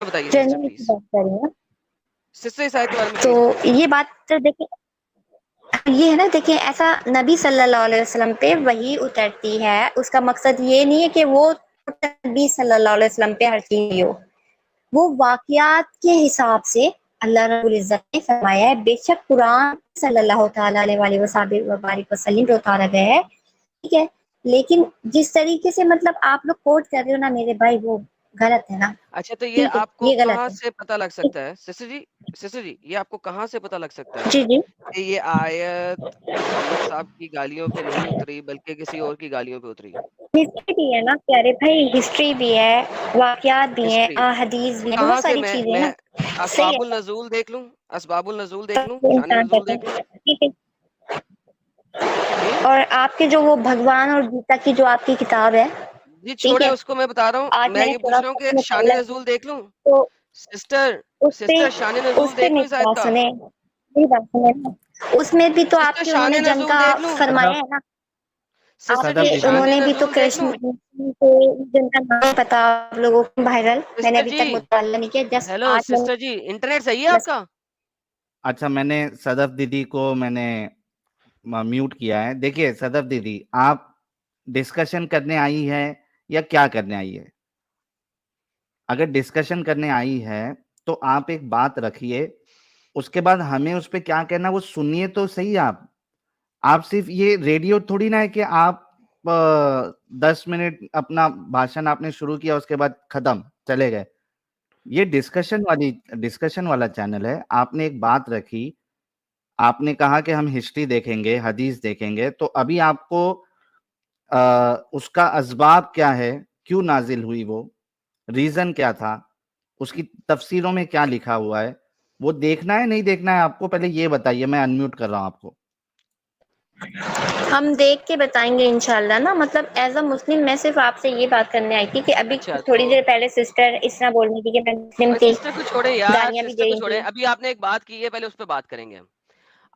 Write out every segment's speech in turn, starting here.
बताइए sister journalist की please, बात कर रही हूँ। सिस्टर इस आयत के बारे में तो प्लीज बताइए। ये बात तो देखिए, ये है ना, देखिए ऐसा नबी सल्लल्लाहु अलैहि वसल्लम पे वही उतरती है, उसका मकसद ये नहीं है कि वो नबी सल्लल्लाहु अलैहि वसल्लम पे हर चीज हो, वो वाकयात के हिसाब से अल्लाह रब्बुल इज्जत ने फरमाया है। बेशक कुरान सल्लल्लाहु ताला अलैहि वसल्लम पे उतारा गया है, ठीक है, लेकिन जिस तरीके से मतलब आप लोग कोट कर रहे हो ना मेरे भाई, वो गलत है ना, अच्छा, तो ये ठीक है, आपको ये गलत कहाँ है। से पता लग सकता है सिस्टर जी? सिस्टर जी, ये आपको कहाँ से पता लग सकता है जी जी। कि ये आयत मोहम्मद साहब की गालियों पे नहीं उतरी बल्कि किसी और की गालियों पे उतरी? हिस्ट्री भी है ना प्यारे भाई, हिस्ट्री भी है, वाकयात भी हैं, हिस्ट्री हदीस भी है, कहाँ बहुत से? सारी चीजें हैं मैं ना। सही है, असबाबुल नज़ूल देख लूँ? असबाबुल नज़ूल देख लूँ? सब शान इंसान नज़ूल कहते देख लूँ? हैं, ठीक है। जी? और आपके जो वो भगवान और गीता की जो आपकी किताब है, जी ठीक छोड़े है, उसको, मैं बता रहा हूँ, आज मैं मैंने ये थोड़ा पूछ रहा हूँ कि उसमें शान मुताला किया, नज़ूल देख लूँ? तो सिस्टर उस पे सिस्टर शान नज़ूल उस पे देख लूँ इस मेरी आयत बात का? सुने, मेरी बात सुने ना, उसमें भी तो सिस्टर आपके शान उन्होंने जंग नज़ूल का देख लूँ? फरमाया सदफ है ना, सिस्टर आपके सदफ जी दीदी, शान उन्होंने भी तो नज़ूल देख कृष्ण लूँ? को जिनका नाम पता आप लोगों को वायरल, मैंने सिस्टर अभी जी, तक मुताला नहीं किया, जस्ट हेलो 8 मिनट सिस्टर जी, इंटरनेट सही है बस। आपका? अच्छा मैंने सदफ दीदी को मैंने म्यूट किया है। देखिए सदफ दीदी, आप डिस्कशन करने आई है या क्या करने आई है? अगर डिस्कशन करने आई है तो आप एक बात रखिए, उसके बाद हमें उस पे क्या कहना वो सुनिए तो सही। आप सिर्फ ये रेडियो थोड़ी ना है कि आप 10 मिनट अपना भाषण आपने शुरू किया उसके बाद खत्म चले गए। ये डिस्कशन वाला चैनल है। आपने एक बात रखी, आपने कहा कि हम हिस्ट्री देखेंगे, हदीस देखेंगे, तो अभी आपको उसका असबाब क्या है, क्यों नाजिल हुई, वो रीजन क्या था, उसकी तफसीरों में क्या लिखा हुआ है, वो देखना है नहीं देखना है आपको, पहले ये बताइए। मैं अनम्यूट कर रहा हूं आपको। हम देख के बताएंगे इंशाल्लाह ना, मतलब एज अ मुस्लिम मैं सिर्फ आपसे ये बात करने आई थी कि अभी अच्छा थोड़ी तो देर पहले सिस्टर इस तरह बोल रही थी कि मैं मुस्लिम थी, सिस्टर को छोड़े यार, गालियां भी सिस्टर दे को रही छोड़े, थी। अभी आपने एक बात की है, पहले उस पर बात करेंगे हम।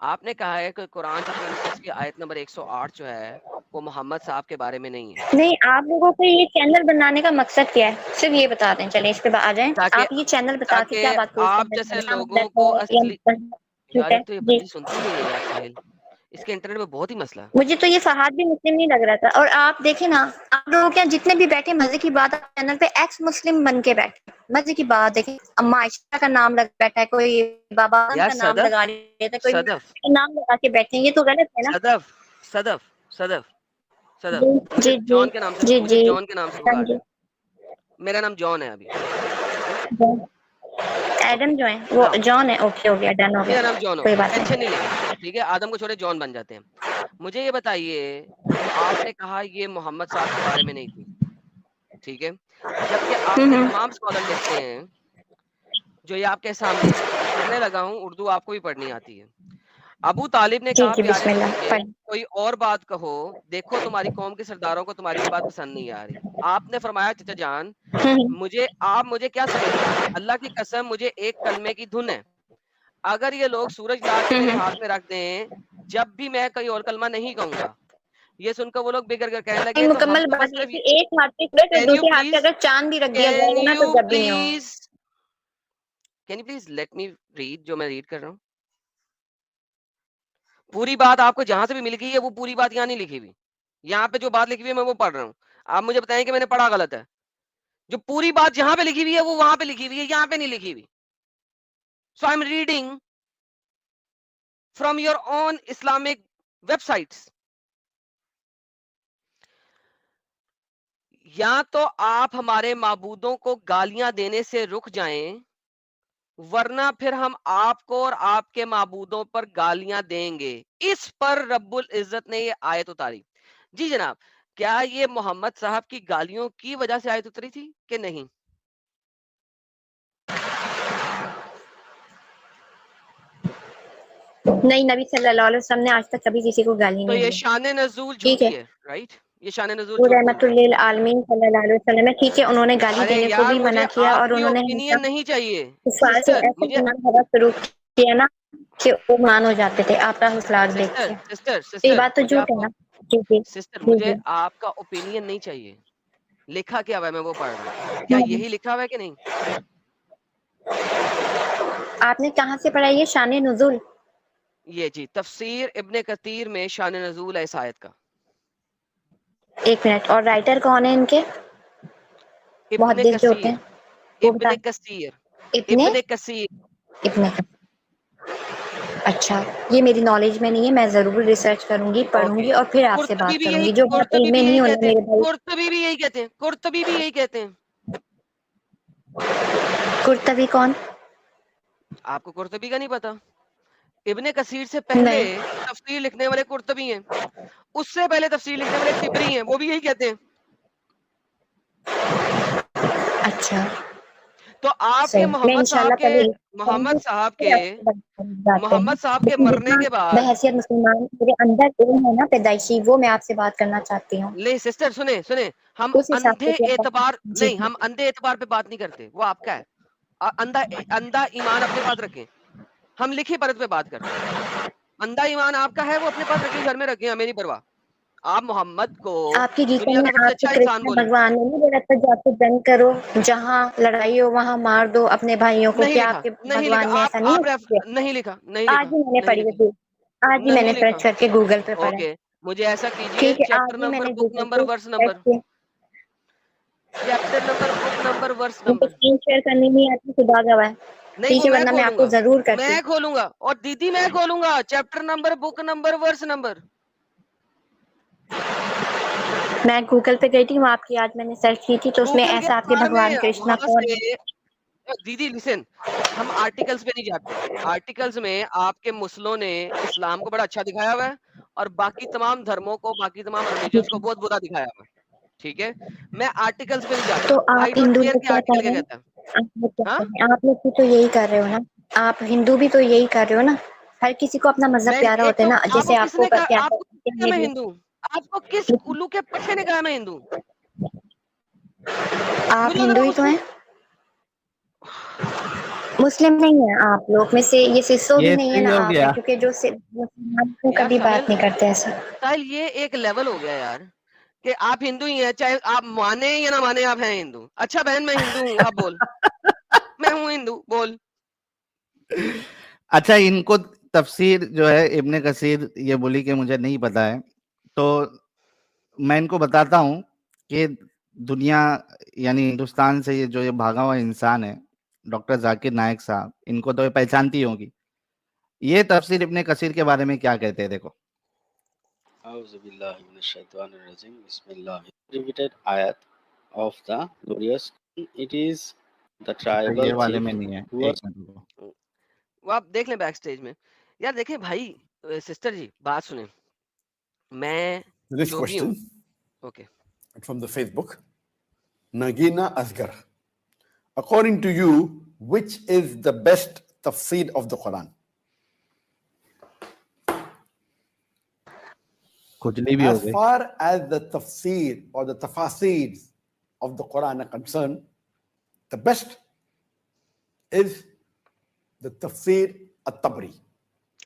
आपने कहा है कि कुरान चैप्टर 29 की आयत नंबर 108 जो है वो मोहम्मद साहब के बारे में नहीं है, नहीं, आप लोगों को ये चैनल बनाने का मकसद क्या है, सिर्फ ये बता दें, चलें इस पे आ जाएं। ताकि आप ये चैनल बता के ताकि क्या बात प्रूव आप करना जैसे चाहते हैं, क्या लोगों मतलब को है या असली, मतलब झूठ यार है एक तो ये जी। बंदी सुनती नहीं है यार साहिल, इसके इंटरनेट में बहुत ही मसला है। मुझे तो ये फहाद भी मुस्लिम नहीं लग रहा था। और आप देखें ना, आप लोगों के यहाँ जितने भी बैठे, मजे की बात, चैनल पे एक्स मुस्लिम बन के बैठे, मजे की बात देखें, अम्मा आयशा का नाम लग बैठा है, कोई बाबा आदम यार का नाम सदफ, लगा लेता है, कोई सदफ, नाम लगा के बैठे हैं, ये तो गलत है ना। सदफ, सदफ, सदफ, सदफ, जी मुझे जी जी। जॉन के नाम से, जी मुझे जी। जॉन के नाम से हाँ पुकार जी। ले। मेरा नाम जॉन है अभी, ओके? ओके, एडम जो है वो नाउ जॉन है, ओके हो गया, डन हो मेरा गया, नाम जॉन कोई होगा, बात टेंशन नहीं। नहीं लेंगे, ठीक है? आदम को छोड़े जॉन बन जाते हैं। मुझे ये बताइए, आपने कहा ये मोहम्मद साहब के बारे में नहीं थी, ठीक है? जबकि आपके हम्म। तमाम स्कॉलर लिखते हैं, जो ये आपके सामने है, मैं पढ़ने लगा हूँ, उर्दू आपको भी पढ़नी आती है। अबू तालिब ने जी कहा जी, प्यारे बिस्मिल्लाह नबी के, पढ़। कोई और बात कहो, देखो तुम्हारी कौम के सरदारों को तुम्हारी ये बात पसंद नहीं आ रही। आपने फरमाया चचा जान, हम्म। मुझे क्या समझते हैं? अल्लाह की कसम मुझे एक कलमे की धुन है। अगर ये लोग सूरज ला के मेरे हम्म। हाथ में रख दें, जब भी मैं कोई और कलमा नहीं कहूंगा। ये सुनकर वो लोग बिगड़ कर कहने नहीं, लगे तो हम मुकम्मल तो बस बात ये सिर्फ, थी, एक हाथ पे सूरज और कैन यू दूसरे हाथ पे प्लीज अगर चांद भी रख दिया कैन जाएगा ना तो यू जब भी नहीं होगा। Please can you please let me read जो मैं रीड कर रहा हूँ। पूरी बात आपको जहां से भी मिल गई है वो पूरी बात यहाँ नहीं लिखी हुई। यहाँ पे जो बात लिखी हुई है मैं वो पढ़ रहा हूँ। आप मुझे बताएं कि मैंने पढ़ा गलत है। जो पूरी बात जहां पे लिखी हुई है वो वहां पे लिखी हुई है, यहाँ पे नहीं लिखी हुई। So I am reading from your own Islamic websites. या तो आप हमारे माबूदों को गालियां देने से रुक जाएं, वरना फिर हम आपको और आपके माबूदों पर गालियां देंगे। इस पर रब्बुल इज्जत ने ये आयत उतारी। जी जनाब, क्या ये मोहम्मद साहब की गालियों की वजह से आयत उतरी थी कि नहीं? नहीं, नबी सल्लल्लाहु अलैहि वसल्लम ने आज तक कभी किसी को गाली तो नहीं ये दी, शान नजूल ठीक झूठी है। है, राइट? ये शान नजूल वो झूठ बोल रहे हैं। रहमतुल लिल आलमीन सल्लल्लाहु अलैहि वसल्लम है, ठीक है, उन्होंने गाली अरे देने को यार भी मुझे मना किया, और आपकी उन्होंने हमेशा ओपिनियन नहीं चाहिए कुफार से सिस्टर, ऐसे मुझे गुमान भरा शुरू किया ना कि वो मान हो जाते थे आपका हुसलाग देख सिस्टर के, सिस्टर तो ये सिस्टर बात तो मुझे झूठ है आपको ना। जी जी। सिस्टर जी मुझे जी। आपका ओपिनियन नहीं चाहिए। लिखा क्या हुआ है मैं वो पढ़ रहा हूँ। क्या हम्म। यही लिखा हुआ है कि नहीं? आपने कहाँ से पढ़ा ये शान नुज़ूल? ये जी तफसीर इब्ने कतीर में शान नज़ूल है इस आयत का। 1 मिनट, और राइटर कौन है इनके? इब्ने मुहद्दिस जो होते कसीर, हैं वो इब्ने बता। कसीर, इब्ने इब्ने कसीर। इब्ने अच्छा, ये मेरी नॉलेज में नहीं है, मैं ज़रूर रिसर्च करूँगी, ओके, पढ़ूँगी और फिर आपसे कुर्तबी बात भी यही करूँगी। जो बात कुर्तबी इल्म में भी नहीं यही हो ना कहते हैं, मेरे भाई। कुर्तबी भी यही कहते हैं, कुर्तबी भी यही कहते हैं। कुर्तबी कौन? आपको कुर्तबी का नहीं पता? इब्ने कसीर से पहले नहीं। तफसीर लिखने वाले कुर्तबी हैं, उससे पहले तफसीर लिखने वाले तिबरी हैं, वो भी यही कहते हैं। अच्छा, तो आपके सही। मैं इंशाल्लाह पहले मोहम्मद साहब फिर के आपसे बात करूँगी। मोहम्मद साहब के लेकिन मरने जितना के बाद बहैसियत मुसलमान मेरे अंदर इल्म है ना पैदाइशी, वो मैं आपसे बात करना चाहती हूँ। ले सिस्टर सुने सुने हम उस हिसाब से अंधे फिर एतबार जी, नहीं, हम अंधे एतबार पे बात नहीं करते, वो आपका है। अंधा अंधा ईमान अपने पास रखें, हम लिखी परत पे बात करते हैं। अंधा ईमान आपका है, वो अपने पास रखें, घर में रखें, हमें नहीं परवाह। आप मोहम्मद को आपकी गीता दुनिया में का सबसे आपके अच्छा इंसान कृष्ण बोले। भगवान ने नहीं बोला था जाके जंग करो, जहाँ लड़ाई हो वहाँ मार दो अपने भाइयों को? नहीं क्या लिखा, आपके नहीं लिखा, भगवान ने ऐसा नहीं किया? नहीं लिखा, नहीं आज लिखा, ही मैंने नहीं पढ़ी लिखा, है, आज ही नहीं मैंने लिखा। सर्च करके गूगल पे पढ़ा है। ओके, मुझे ऐसा कीजिए, ठीक है, चैप्टर आज ही नंबर, मैंने बुक गूगल नंबर, पे वर्स सर्च नंबर, किया। Chapter number, book number, verse मुझे नंबर। स्क्रीन शेयर करनी नहीं आती, खुदा गवाह है। नहीं, ठीक वो है, मैं वरना मैं आपको खोलूंगा, जरूर करती। मैं खोलूंगा, और दीदी मैं खोलूंगा, chapter number, book number, verse number. मैं गूगल पे गई थी, वहाँ आपकी आज मैंने सर्च की थी, तो उसमें गूगल के ऐसा आपके बारे भगवान में कृष्णा वहां कौन है? से दीदी लिसन, हम आर्टिकल्स पे नहीं जाते। आर्टिकल्स में आपके मुस्लिमों ने इस्लाम को बड़ा अच्छा दिखाया हुआ है, और बाकी तमाम धर्मों को, बाकी तमाम रिलीजन्स को बहुत बुरा दिखाया हुआ है। ठीक है, मैं आर्टिकल्स पे नहीं तो जाता, आई आप डोंट हिंदू केयर लोग कि क्या आर्टिकल कर क्या रहे हैं? कहता है। आप लोग क्या हाँ, कर रहे हैं? आप लोग भी तो यही कर रहे हो ना? आप हिंदू भी तो यही कर रहे हो ना? हर किसी को अपना मजहब मैं प्यारा एक होता है तो, ना, आपको जैसे आपको किसने कहा, प्यारा आपको किसने कहा है मैं ये हिंदू? आपको किस भी। उल्लू के पट्टे ने कहा मैं हिंदू? आप मुझे जरा हिंदू ही तो उसको, हैं, मुस्लिम नहीं है आप लोग में से, ये सिसो भी ये नहीं है सही ना हो आप में, गया। क्योंकि जो मुसलमान को यार कभी साहिल, बात नहीं करते ऐसा। साहिल ये एक लेवल हो गया यार, कि आप हिंदू ही हैं, चाहे आप माने या ना माने, आप हैं हिंदू। अच्छा बहन, मैं हिंदू हूँ, आप बोल, मैं हूँ हिंदू, बोल। अच्छा, इनको तफसीर जो है इब्ने कसीर ये बोली कि मुझे नहीं पता है, तो मैं इनको बताता हूँ कि दुनिया यानी हिंदुस्तान से ये भागा हुआ इंसान है, डॉक्टर जाकिर नायक साहब, इनको तो ये पहचानती होगी। ये तफसीर इब्ने कसीर के बारे में क्या कहते हैं, देखो। Repeated ayat of the glorious Quran. It is the अच्छा, ये tribal वाले chief में नहीं है, who एक was मिनट रुको। वो आप देख लें बैक स्टेज में। यार देखें भाई, सिस्टर जी बात सुने, मैं This जो भी हूँ, question okay, from the Facebook, Nagina Asgar. According to you, which is the best tafsir of the Quran? खुजली भी हो As गई। far as the tafsir or the tafasir of the Quran are concerned, the best is the tafsir at-Tabri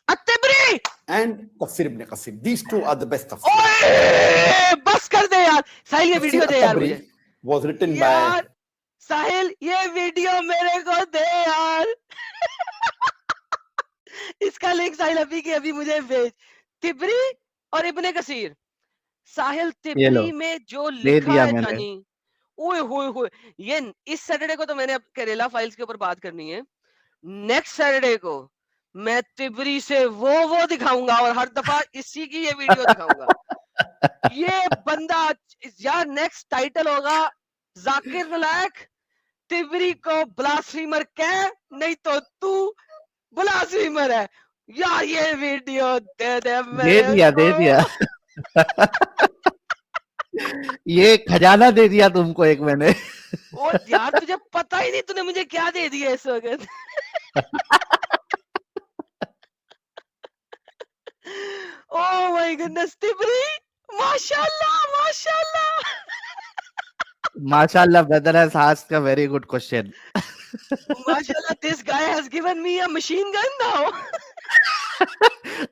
अत्तबरी। and tafsir ibn Qasim. These two are the best tafsir. ओए बस कर दे यार साहिल, ये Tafsir video दे यार मुझे। at-Tabri was written by यार साहिल, ये video मेरे को दे यार। इसका लिंक साहिल अभी के अभी मुझे भेज। तिबरी और इब्ने कसीर। साहिल ये लो, तिबरी में जो दे लिखा दिया है मैंने। जानी, ओए होए होए, ये इस सैटरडे को तो मैंने अब करेला फाइल्स के ऊपर बात करनी है, नेक्स्ट सैटरडे को मैं तिबरी से वो दिखाऊंगा, और हर दफा इसी की ये वीडियो दिखाऊंगा। ये बंदा यार, नेक्स्ट टाइटल होगा जाकिर नायक तिबरी को ब्लास्फीमर कह, नहीं तो तू ब्लास्फीमर है। यार ये वीडियो दे दे मेरे दिया, दे दिया। को। ये खजाना दे दिया तुमको एक मैंने। ओ यार, तुझे पता ही नहीं तूने मुझे क्या दे दिया इस वक्त। ओह माय गुडनेस, तिबरी, माशाल्लाह माशाल्लाह। माशाल्लाह, brother has asked a very good question. माशाल्लाह, this guy has given me a machine gun now.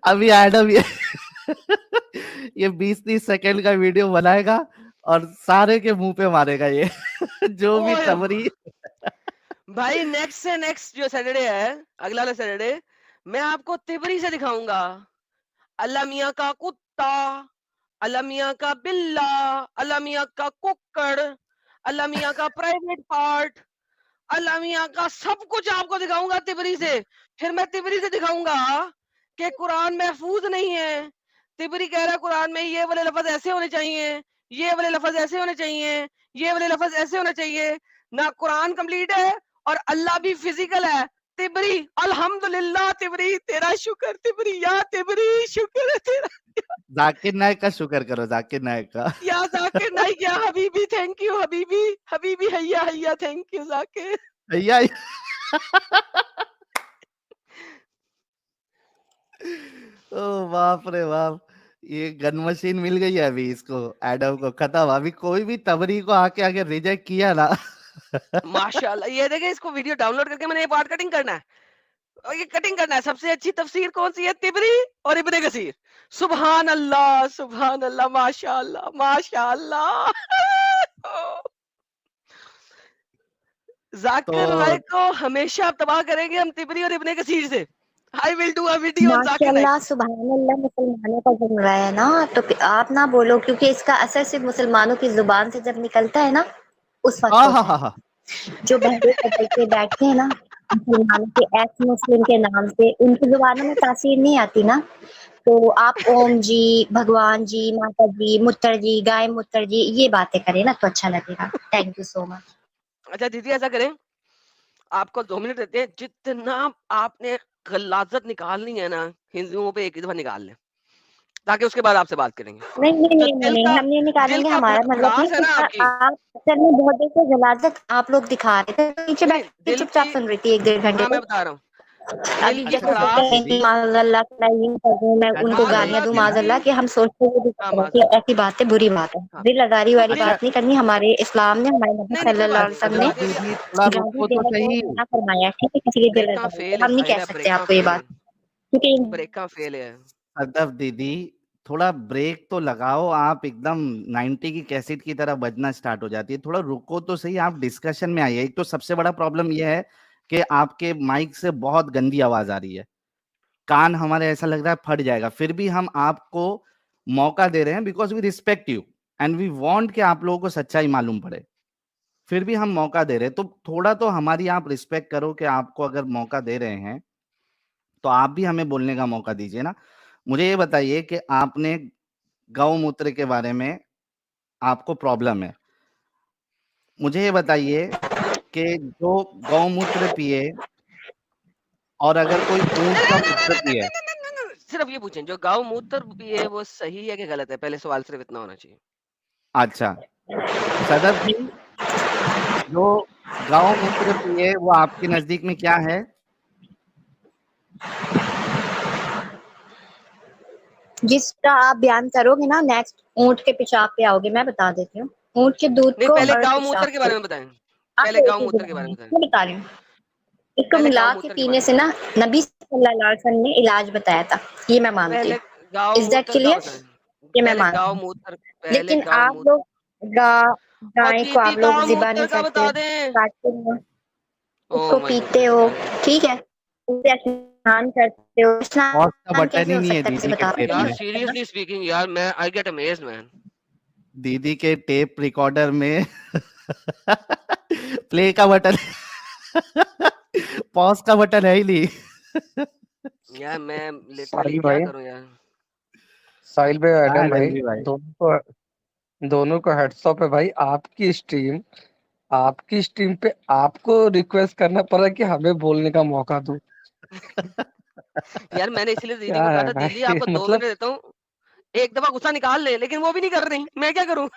अभी एडम ये 20-30 सेकंड का वीडियो बनाएगा और सारे के मुंह पे मारेगा ये। जो भी ओए तबरी। भाई नेक्स्ट जो सैटरडे है, अगला वाला सैटरडे, मैं आपको तिबरी से दिखाऊंगा। अल्लाह मियाँ का कुत्ता, अल्लाह मियाँ का बिल्ला, अल्लाह मियाँ का कुक्कड़, अल्लाह मियाँ का प्राइवेट पार्ट, अल्लाह मियाँ का सब कुछ आपको दिखाऊंगा तिबरी से। फिर मैं तिबरी से दिखाऊंगा कि कुरान महफूज नहीं है। तिबरी कह रहा है कुरान में ये वाले लफ्ज ऐसे होने चाहिए, ये वाले लफ्ज ऐसे होने चाहिए, ये वाले लफ्ज ऐसे होने चाहिए। ना कुरान कंप्लीट है और अल्लाह भी फिजिकल है। तिबरी, अल्हम्दुलिल्लाह तिबरी, तेरा शुक्र तिबरी, या तिबरी शुक्र है तेरा, जाकिर नायक का शुक्र करो, जाकिर नायक का। या जाकिर नाइक, या हबीबी थैंक यू, हबीबी हबीबी हैया हैया थैंक यू जाकिर। भैया ओ बाप रे बाप, ये गन मशीन मिल गई है अभी इसको, एडम को। खत्म, अभी कोई भी तबरी को आके आगे रिजेक्ट किया ना माशाल्लाह, ये देखे, इसको वीडियो डाउनलोड करके मैंने ये पार्ट कटिंग करना है और ये कटिंग करना है। सबसे अच्छी तफसीर कौन सी है? तिबरी और इब्ने कसीर। सुभान अल्लाह, माशाल्लाह माशाल्लाह। जाकिर तो नाइक को हमेशा तबाह करेंगे हम तिबरी और इब्ने कसीर से। I will do a video on Zakir Naik. माशाल्लाह सुभानअल्लाह, मुसलमानों का जम रहा है ना, तो फिर आप ना बोलो, क्योंकि इसका असर सिर्फ मुसलमानों की जुबान से जब निकलता है ना, उस वक्त हाँ हाँ होता हाँ है। हाँ, जो बहरे बदल के बैठते हैं ना मुसलमानों के, एक्स मुस्लिम के नाम से, उनकी जुबानों में तासीर नहीं आती ना। तो आप ओम जी, भगवान जी, माता जी, मुत्तर जी, गाय मुत्तर जी, ये बातें करें ना तो अच्छा लगेगा। Thank you so much. अच्छा दीदी, ऐसा करें, आपको 2 मिनट देते हैं, जितना आपने गलाजत निकालनी है ना हिंदुओं पे, एक ही दफा निकाल लें, ताकि उसके बाद आपसे बात करेंगे। नहीं नहीं जो नहीं नहीं नहीं, हम नहीं दिल निकालेंगे, का हमारा मतलब नहीं भड़ास है कि ना आपकी, आप असल में बहुत देर से गलाजत आप लोग दिखा रहे थे, तो नीचे नहीं बैठ के दिल चुपचाप की, सुन रही थी 1 1.5 घंटे हाँ मैं तक। बता रहा हूँ, दिल अभी की जैसे वो सदफ भड़ास। कहें कि दीदी, माज़अल्लाह मैं यूं कर दूं, मैं उनको सदफ गालियां माजल्ला दूं, दीदी, माज़अल्लाह, तिबरी, कि हम सोचते हुए भी हाँ करें कि माजल्ला, ऐसी बातें बुरी बात है। हाँ। दिलदारी तो वाली दिल, अच्छा, बात नहीं करनी। हमारे इस्लाम ने, हमारे नबी नहीं नहीं कोई सल्लल्लाहु बात अलैहि नहीं, वसल्लम सदफ ने दीदी, दीदी थोड़ा गाली रुको तो देने को सही। मना फरमाया, ठीक है, किसी की ब्रेक का दिलदारी फेल पे है हम नहीं कह साहिल, सकते ब्रेक का आपको ये फेल है, बात, क्योंकि ब्रेक का फेल है। सदफ दीदी, थोड़ा ब्रेक तो लगाओ, आप एकदम 90 की कैसेट की तरह बजना स्टार्ट हो जाती है। थोड़ा रुको तो सही, आप डिस्कशन में आइए। एक तो सबसे बड़ा प्रॉब्लम यह है कि आपके माइक से बहुत गंदी आवाज आ रही है, कान हमारे ऐसा लग रहा है फट जाएगा। फिर भी हम आपको मौका दे रहे हैं, because we respect you and we want कि आप लोगों को सच्चाई मालूम पड़े। फिर भी हम मौका दे रहे हैं, तो थोड़ा तो हमारी आप रिस्पेक्ट करो कि आपको अगर मौका दे रहे हैं तो आप भी हमें बोलने का मौका दीजिए ना। मुझे ये बताइए कि आपने गौमूत्र के बारे में आपको प्रॉब्लम है। मुझे ये बताइए कि जो गौमूत्र पिए और अगर कोई ऊंट का मूत्र पिए। सिर्फ ये पूछें, जो गाँव मूत्र पिए वो सही है कि गलत है? पहले सवाल सिर्फ इतना होना चाहिए। अच्छा, सदफ जी, जो गौमूत्र पिए वो आपके नजदीक में क्या है? जिसका आप बयान करोगे ना नेक्स्ट, ऊंट के पेशाब पे आओगे। मैं बता देती हूँ, ऊंट के दूध नहीं, को पहले और गाँव पेशाब मूत्र के को। बारे में बताएं, आप पहले एक गाँव ही मूत्र के बारे जबान में है, बताएं, मैं बता रही हूँ। इसको पहले मिला गाँव के मूत्र के पीने बारे में से बताएं, ना नबी सल्लल्लाहु अलैहि वसल्लम ने इलाज बताया था, ये मैं मानती पहले हूँ। गाँव इज दैट मूत्र का क्लियर? बताएं, ये मैं पहले मानती गाँव हूँ। मूत्र, पहले लेकिन गाँव आप मूत्र। लोग और गाय को दीदी आप लोग गाँव जिबा मूत्र नहीं का करते, बता दें। काटते हो, ओह उसको माय पीते गुडनेस हो, यार, ठीक है, उसे स्नान करते हो। पॉज का स्नान बटन कैसे ही हो नहीं है सकता है मुझे दीदी के बताओ, टेप नहीं यार हो में। सकता ना। सीरियसली स्पीकिंग यार, मैं आई गेट अमेज्ड मैन। दीदी के टेप रिकॉर्डर में प्ले का बटन पॉज का बटन है ही नहीं। यार मैं लिटरली साहिल क्या भाई, करूं यार। साहिल भाई, हाँ एडम भाई, रणवीर भाई, दोनों को हेड्स ऑफ है भाई। आपकी स्ट्रीम पे आपको रिक्वेस्ट करना पड़ा कि हमें बोलने का मौका दो। यार मैंने इसीलिए दीदी क्या को कहा है था, दीदी भाई? आपको 2 मिनट मतलब देता हूँ, एक दफा गुस्सा निकाल ले, लेकिन वो भी नहीं कर रही, मैं क्या करूं?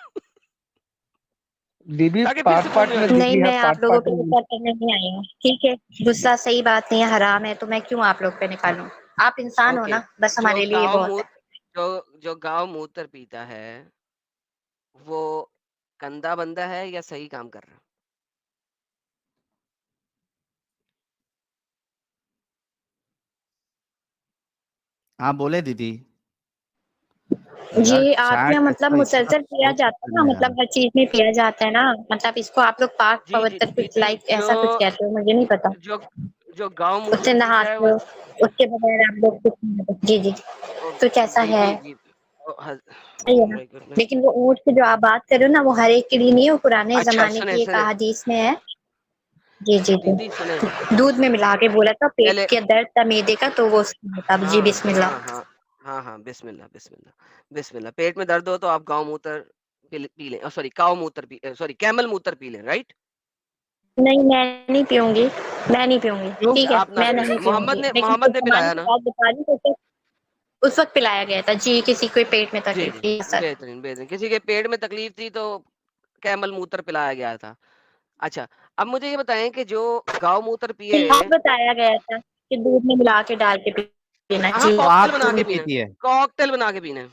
दीदी ताकि फिर से पार्ट बोलने पार्ट में, लगे। नहीं, दीदी है मैं आप पार्ट लोगों पार्ट पे में। गुस्सा करने नहीं आई हूँ, ठीक है। गुस्सा सही बात नहीं है, हराम है, तो मैं क्यों आप लोग पे निकालूं। आप इंसान हो ओके, ना, बस जो हमारे लिए ये गांव बहुत है। मूत्र, जो गांव मूत्र पीता है वो गंदा बंदा है या सही काम कर रहा है? हाँ बोले दीदी। ये यार आप चैट यहाँ मतलब इसको इतना मुसलसल पिया शौक जाता है ना, है यार। मतलब हर चीज में पिया जाता है ना, मतलब इसको आप लोग पाक जी पवित्र कुछ दीदी, लाइक ऐसा कुछ कहते हो, मुझे नहीं पता। जो जो गांव उससे मूत्र पीता है नहाते वो हो, उसके बगैर आप लोग कुछ नहीं करते। जी जी, कुछ ऐसा जी है। जी जी सही है ना? My goodness. लेकिन वो ऊँट की जो आप बात कर रहे हो ना, वो हर एक के लिए नहीं है, वो पुराने अच्छा जमाने सुने की एक सुने हदीस में है। जी जी जी, दीदी सुने, दूध में मिला के बोला था, पेट पहले के दर्द था मैदे का, तो वो उसमें था। जी हाँ बिस्मिल्लाह। हाँ हाँ हाँ हाँ, बिस्मिल्लाह बिस्मिल्लाह बिस्मिल्लाह। पेट में दर्द हो तो आप गांव मूत्र पी लें, सॉरी काऊ मूत्र पी, सॉरी कैमल मूत्र पी लें, राइट? नहीं मैं नहीं पीऊंगी, मैं नहीं पीऊंगी, क्यों? ठीक है, आप ना मैं पिलाएं, नहीं पीऊंगी, लेकिन कुछ मोहम्मद ने जमाने पिलाया की ना? बात बता रही हूँ, तो उस वक्त पिलाया गया था जी, किसी को पेट में जी तकलीफ जी, थी सर। बेहतरीन बेहतरीन। किसी के पेट में तकलीफ थी तो कैमल मूत्र पिलाया गया था। अच्छा, अब मुझे ये बताएं कि जो गांव मूत्र पिए, फिलहाल बताया गया था कि दूध में मिला के डाल के पीना। हाँ जी तो कॉकटेल आप बना क्यों के नहीं पीना है, पीती है? कॉकटेल बना के पीना है,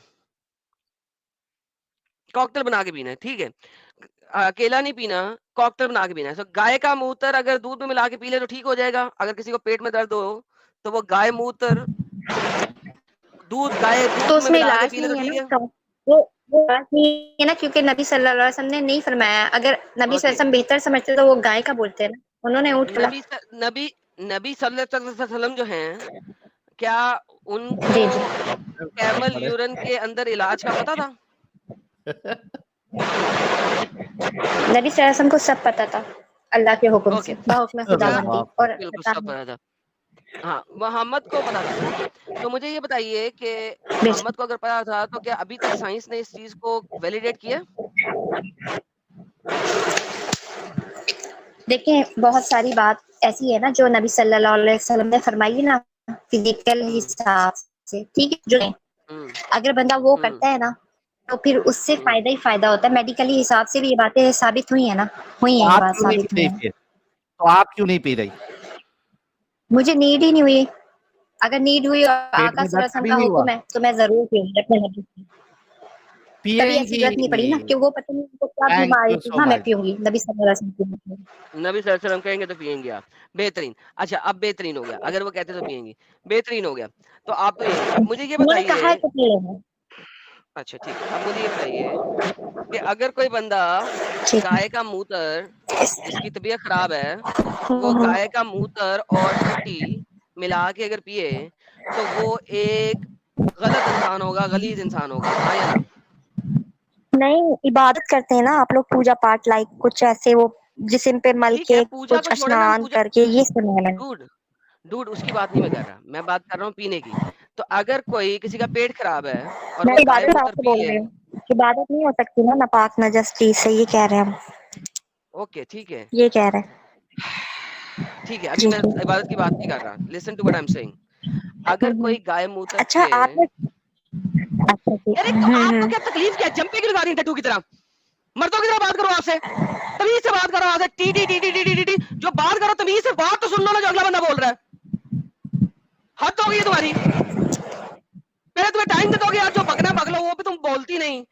कॉकटेल बना के पीना है, ठीक है? अकेला नहीं पीना, कॉकटेल बना के पीना है। तो गाय का मूत्र अगर दूध में मिला के पी ले तो ठीक हो जाएगा। अगर किसी को पेट में दर्द हो तो वो गाय मूत्र तो दूध में उसमें मिला के इलाज पी ले तो नहीं है ठीक ना है। उसका, वो इलाज नहीं है ना, क्योंकि नबी सल्लल्लाहु अलैहि वसल्लम ने नहीं फरमाया। अगर नबी सल्लल्लाहु अलैहि ओके, वसल्लम बेहतर समझते तो वो गाय का बोलते हैं ना, उन्होंने ऊँट बोला। नबी स- नबी नबी सल्लल्लाहु अलैहि वसल्लम जो हैं, क्या उनको जी जी, कैमल यूरिन के अंदर इलाज का पता था? नबी सल्लल्लाहु अलैहि वसल्लम को सब पता था, अल्लाह के हुक्म ओके, से, बाहुक्म क्या खुदाबंदी, बाप रे। और बिल्कुल पता सब है। पता था। हाँ, मोहम्मद को पता था ना। तो मुझे ये बताइए कि बेशक। मोहम्मद को अगर पता था तो क्या अभी तक साइंस ने इस चीज को वैलिडेट किया? देखिए बहुत सारी बात ऐसी है ना जो नबी सल्लल्लाहु अलैहि वसल्लम ने फरमाई है ना, फिजिकल हम्म हिसाब से, ठीक है, जो हम्म अगर बंदा वो हम्म करता है ना, तो फिर उससे हम्म। फायदा ही फायदा होता है। मेडिकली हिसाब से भी ये बातें साबित हुई है ना, हुई तो है, ये आप बात क्यों नहीं साबित पी हुई रही है। फिर? तो आप क्यों नहीं पी रही? मुझे नीड ही नहीं हुई। अगर नीड हुई और पेट आका में सल्लल्लाहु दर्द अलैहि वसल्लम कभी का नहीं हुआ? हुक्म है तो मैं जरूर पीऊंगी अपने नबी की। कभी ऐसी पिएंगी। जरूरत नहीं पड़ी ना, क्यों वो पता नहीं उनको क्या थैंक बीमारी यू थी। सो हाँ मैं मच। पीऊंगी, नबी सल्लल्लाहु अलैहि वसल्लम की। नबी सल्लल्लाहु अलैहि वसल्लम कहेंगे तो पिएंगे आप, बेहतरीन। अच्छा अब बेहतरीन हो गया, अगर वो कहते तो पिएंगी, बेहतरीन हो गया। तो आप पिएंगी। अब मुझे ये उन्होंने कहा है बताइए, तो पी लेना। अच्छा ठीक है, अब मुझे ये बताइए कि अगर कोई बंदा ठीक है। गाय का मूत्र, जिसकी तबीयत खराब है, वो हम्म। गाय का मूत्र और टट्टी मिला के अगर पिए तो वो एक गलत इंसान होगा, गलीज इंसान होगा, हाँ या ना? नहीं, इबादत करते हैं ना आप लोग, पूजा पाठ लाइक कुछ ऐसे, वो जिस्म पे मल ठीक है, के पूजा कुछ को छोड़े ना, हम स्नान पूजा, करके, ये सुना है मैंने। डूड डूड उसकी बात नहीं मैं कर रहा, मैं बात कर रहा हूँ पीने की। तो अगर कोई किसी का पेट खराब है और मैं वो गाय इबादत हिसाब मूत्र से पी बोल ले, रही हूँ, इबादत नहीं हो सकती ना नापाक नजस चीज से, ये कह रहे हैं हम, ओके ठीक है, ये कह रहे हैं। ठीक है, अभी जी मैं जी। इबादत की बात नहीं कर रहा, listen to what I am saying. अगर हम्म। कोई गाय मूत्र अच्छा पिए, आपने, अच्छा जी। अरे तो आपको क्या तकलीफ, क्या जंपे क्यों लगा रही हैं टट्टू की तरह? मर्दों की तरह बात करो, आपसे तमीज से बात करो, आपसे T T T T T T T जो बात करो तमीज से बात तो सुन लो ना, जो अगला बंदा बोल रहा है। हद हो गई है तुम्हारी, पहले तुम्हें टाइम देता होगी यार, जो बकना बक लो, वो भी तुम बोलती नहीं।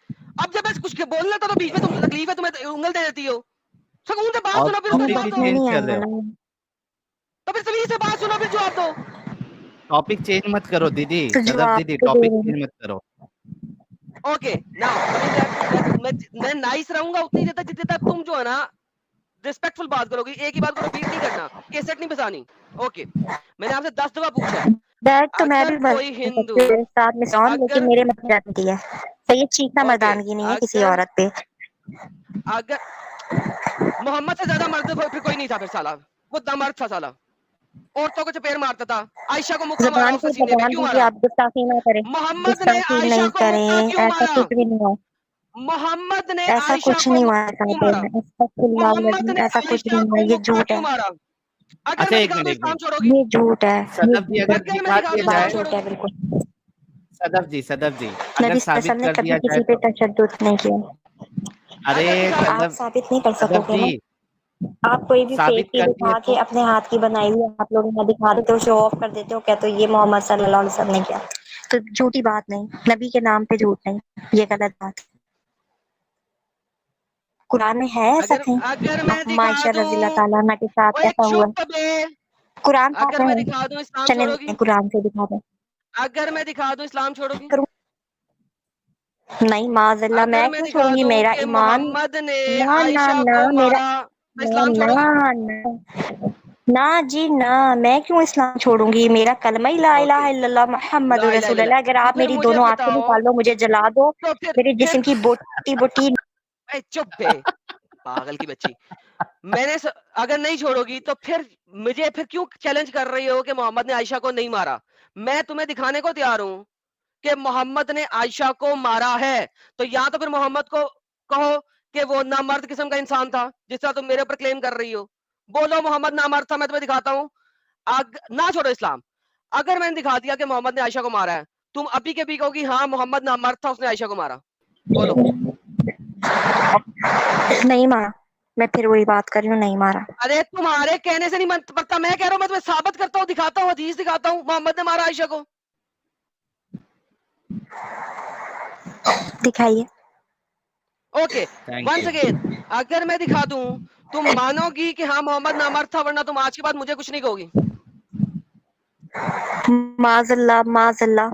अब जब मैं कुछ बोल लेता तो बीच में तुम तकलीफ है, तुम्हें उंगल दे देती हो। सुकून से बात और सुनो, फिर उसका मैं टॉपिक जवाब भी दो। बकने चेंज नहीं कर आई रहे हूँ हो। ना। तो फिर तमीज से बात सुनो, फिर जवाब दो। टॉपिक चेंज मत करो दीदी, तो सदफ जवाब दीदी तो दे टॉपिक रही हूँ। चेंज मत करो। Okay, now coming back to, मैं नाइस रहूंगा उतनी देर तक जितने तक तुम जो है ना रिस्पेक्टफुल बात करोगी। एक ही बात को रिपीट नहीं करना, केसेट नहीं बजानी। ओके, मैंने आपसे 10 दफा पूछा है, बैठ तो मैं भी अगर बन कोई हिंदू, सकती हूँ साथ में सॉन, लेकिन अगर मेरे में जाती है, तो ये चीखना ओके, मर्दानगी नहीं है किसी अगर औरत पे। अगर मोहम्मद से ज्यादा मर्द फिर कोई नहीं था, फिर साला वो दमर्द था साला, औरतों को चपेट मारता था। आयशा को मुक्का मारा ज़ुबान उसके पे सीने पे, लगाम क्यों दीजिए मारा? आप, गुस्ताखी ना करें, मोहम्मद ने गुस्ताखी आयशा नहीं को मुक्का करें, क्यों ऐसा मारा? कुछ भी नहीं हुआ, मोहम्मद ने ऐसा आयशा कुछ को नहीं हुआ है क्यों कायदे मारा? में, अस्तगफिरुल्लाह मोहम्मद ने ऐसा कुछ आयशा नहीं हुआ, को ये मुक्का झूठ क्यों है, मारा? अगर अच्छा मैं एक दिखा मिनट दूं एक इस्लाम मिनट, छोड़ोगी? ये झूठ है, ये सदफ जी झूठ है, अगर अगर मैं दिखा दिखा दिया दूं बात इस्लाम जाए, झूठ है छोड़ोगी? बिल्कुल। सदफ जी अगर नबी साबित वसल्लम ने कर कभी दिया जाए किसी पे तो? तशद्दुद नहीं किया। अरे अगर दिखा दूं, आप सदफ, साबित नहीं कर सदफ सकोगे जी ना, आप कोई भी फेक साबित चीज कर दिए उठा के तो? अपने हाथ की बनाई हुई आप लोग यहाँ दिखा देते हो, शो ऑफ कर देते हो, कहते हो ये मोहम्मद सल्लल्लाहु अलैहि वसल्लम ने किया, तो झूठी बात नहीं, नबी के नाम पे झूठ नहीं, ये गलत बात। कुरान में है ऐसा अगर कहीं, अगर मैं दिखा मायशा दूं, रजी अल्लाह ताला अन्हा के साथ ओए ऐसा हुआ है? चुप बे, कुरान अगर पाक में मैं है, दिखा दूं इस्लाम चले छोड़ोगी? कुरान से दिखा दो। अगर मैं दिखा दूं इस्लाम छोड़ोगी? नहीं माज़अल्लाह, अगर मैं मैं क्यों दिखा छोड़ूंगी दूं मेरा कि ईमान। मोहम्मद ने ना ना आयशा ना को मेरा मारा, तो ना इस्लाम छोड़ोगी? ना ना ना जी ना, मैं क्यों इस्लाम छोड़ूंगी। मेरा कलमा ही ला ओके, इलाहा इल्लल्लाह मुहम्मद ला इलाहा रसूलुल्लाह। अगर इल्लल्लाह। तो आप फिर मेरी मुझे दोनों आंखें बताओ, निकाल लो, मुझे जला दो, तो मेरे फिर जिस्म की बोटी बोटी। ए, चुप बे, पागल की बच्ची। अगर नहीं छोड़ोगी तो फिर मुझे फिर क्यों चैलेंज कर रही हो कि मोहम्मद ने आयशा को नहीं मारा? मैं तुम्हें दिखाने को तैयार हूं कि मोहम्मद ने आयशा को मारा है। तो या तो फिर मोहम्मद को कहो कि वो नामर्द किस्म का इंसान था, जिस तरह तुम मेरे ऊपर क्लेम कर रही हो। बोलो मोहम्मद नामर्द था, मैं तुम्हें दिखाता हूँ। ना छोड़ो इस्लाम। अगर मैंने दिखा दिया कि मोहम्मद ने आयशा को मारा है, तुम अभी के भी कहोगी हाँ मोहम्मद नामर्द था, उसने आयशा को मारा। बोलो। नहीं मारा, मैं फिर वही बात कर रही हूँ, नहीं मारा। अरे तुम्हारे कहने से नहीं पता, मैं कह रहा हूँ, मैं तुम्हें साबित करता हूँ, दिखाता हूँ, हदीस दिखाता हूँ, मोहम्मद ने मारा आयशा को। दिखाइए। Okay, thank once you. Again, अगर मैं दिखा दूं, तुम मानोगी कि हाँ मोहम्मद नामर्द था, वरना तुम आज के बाद मुझे कुछ नहीं कहोगी। माज़अल्लाह माज़अल्लाह,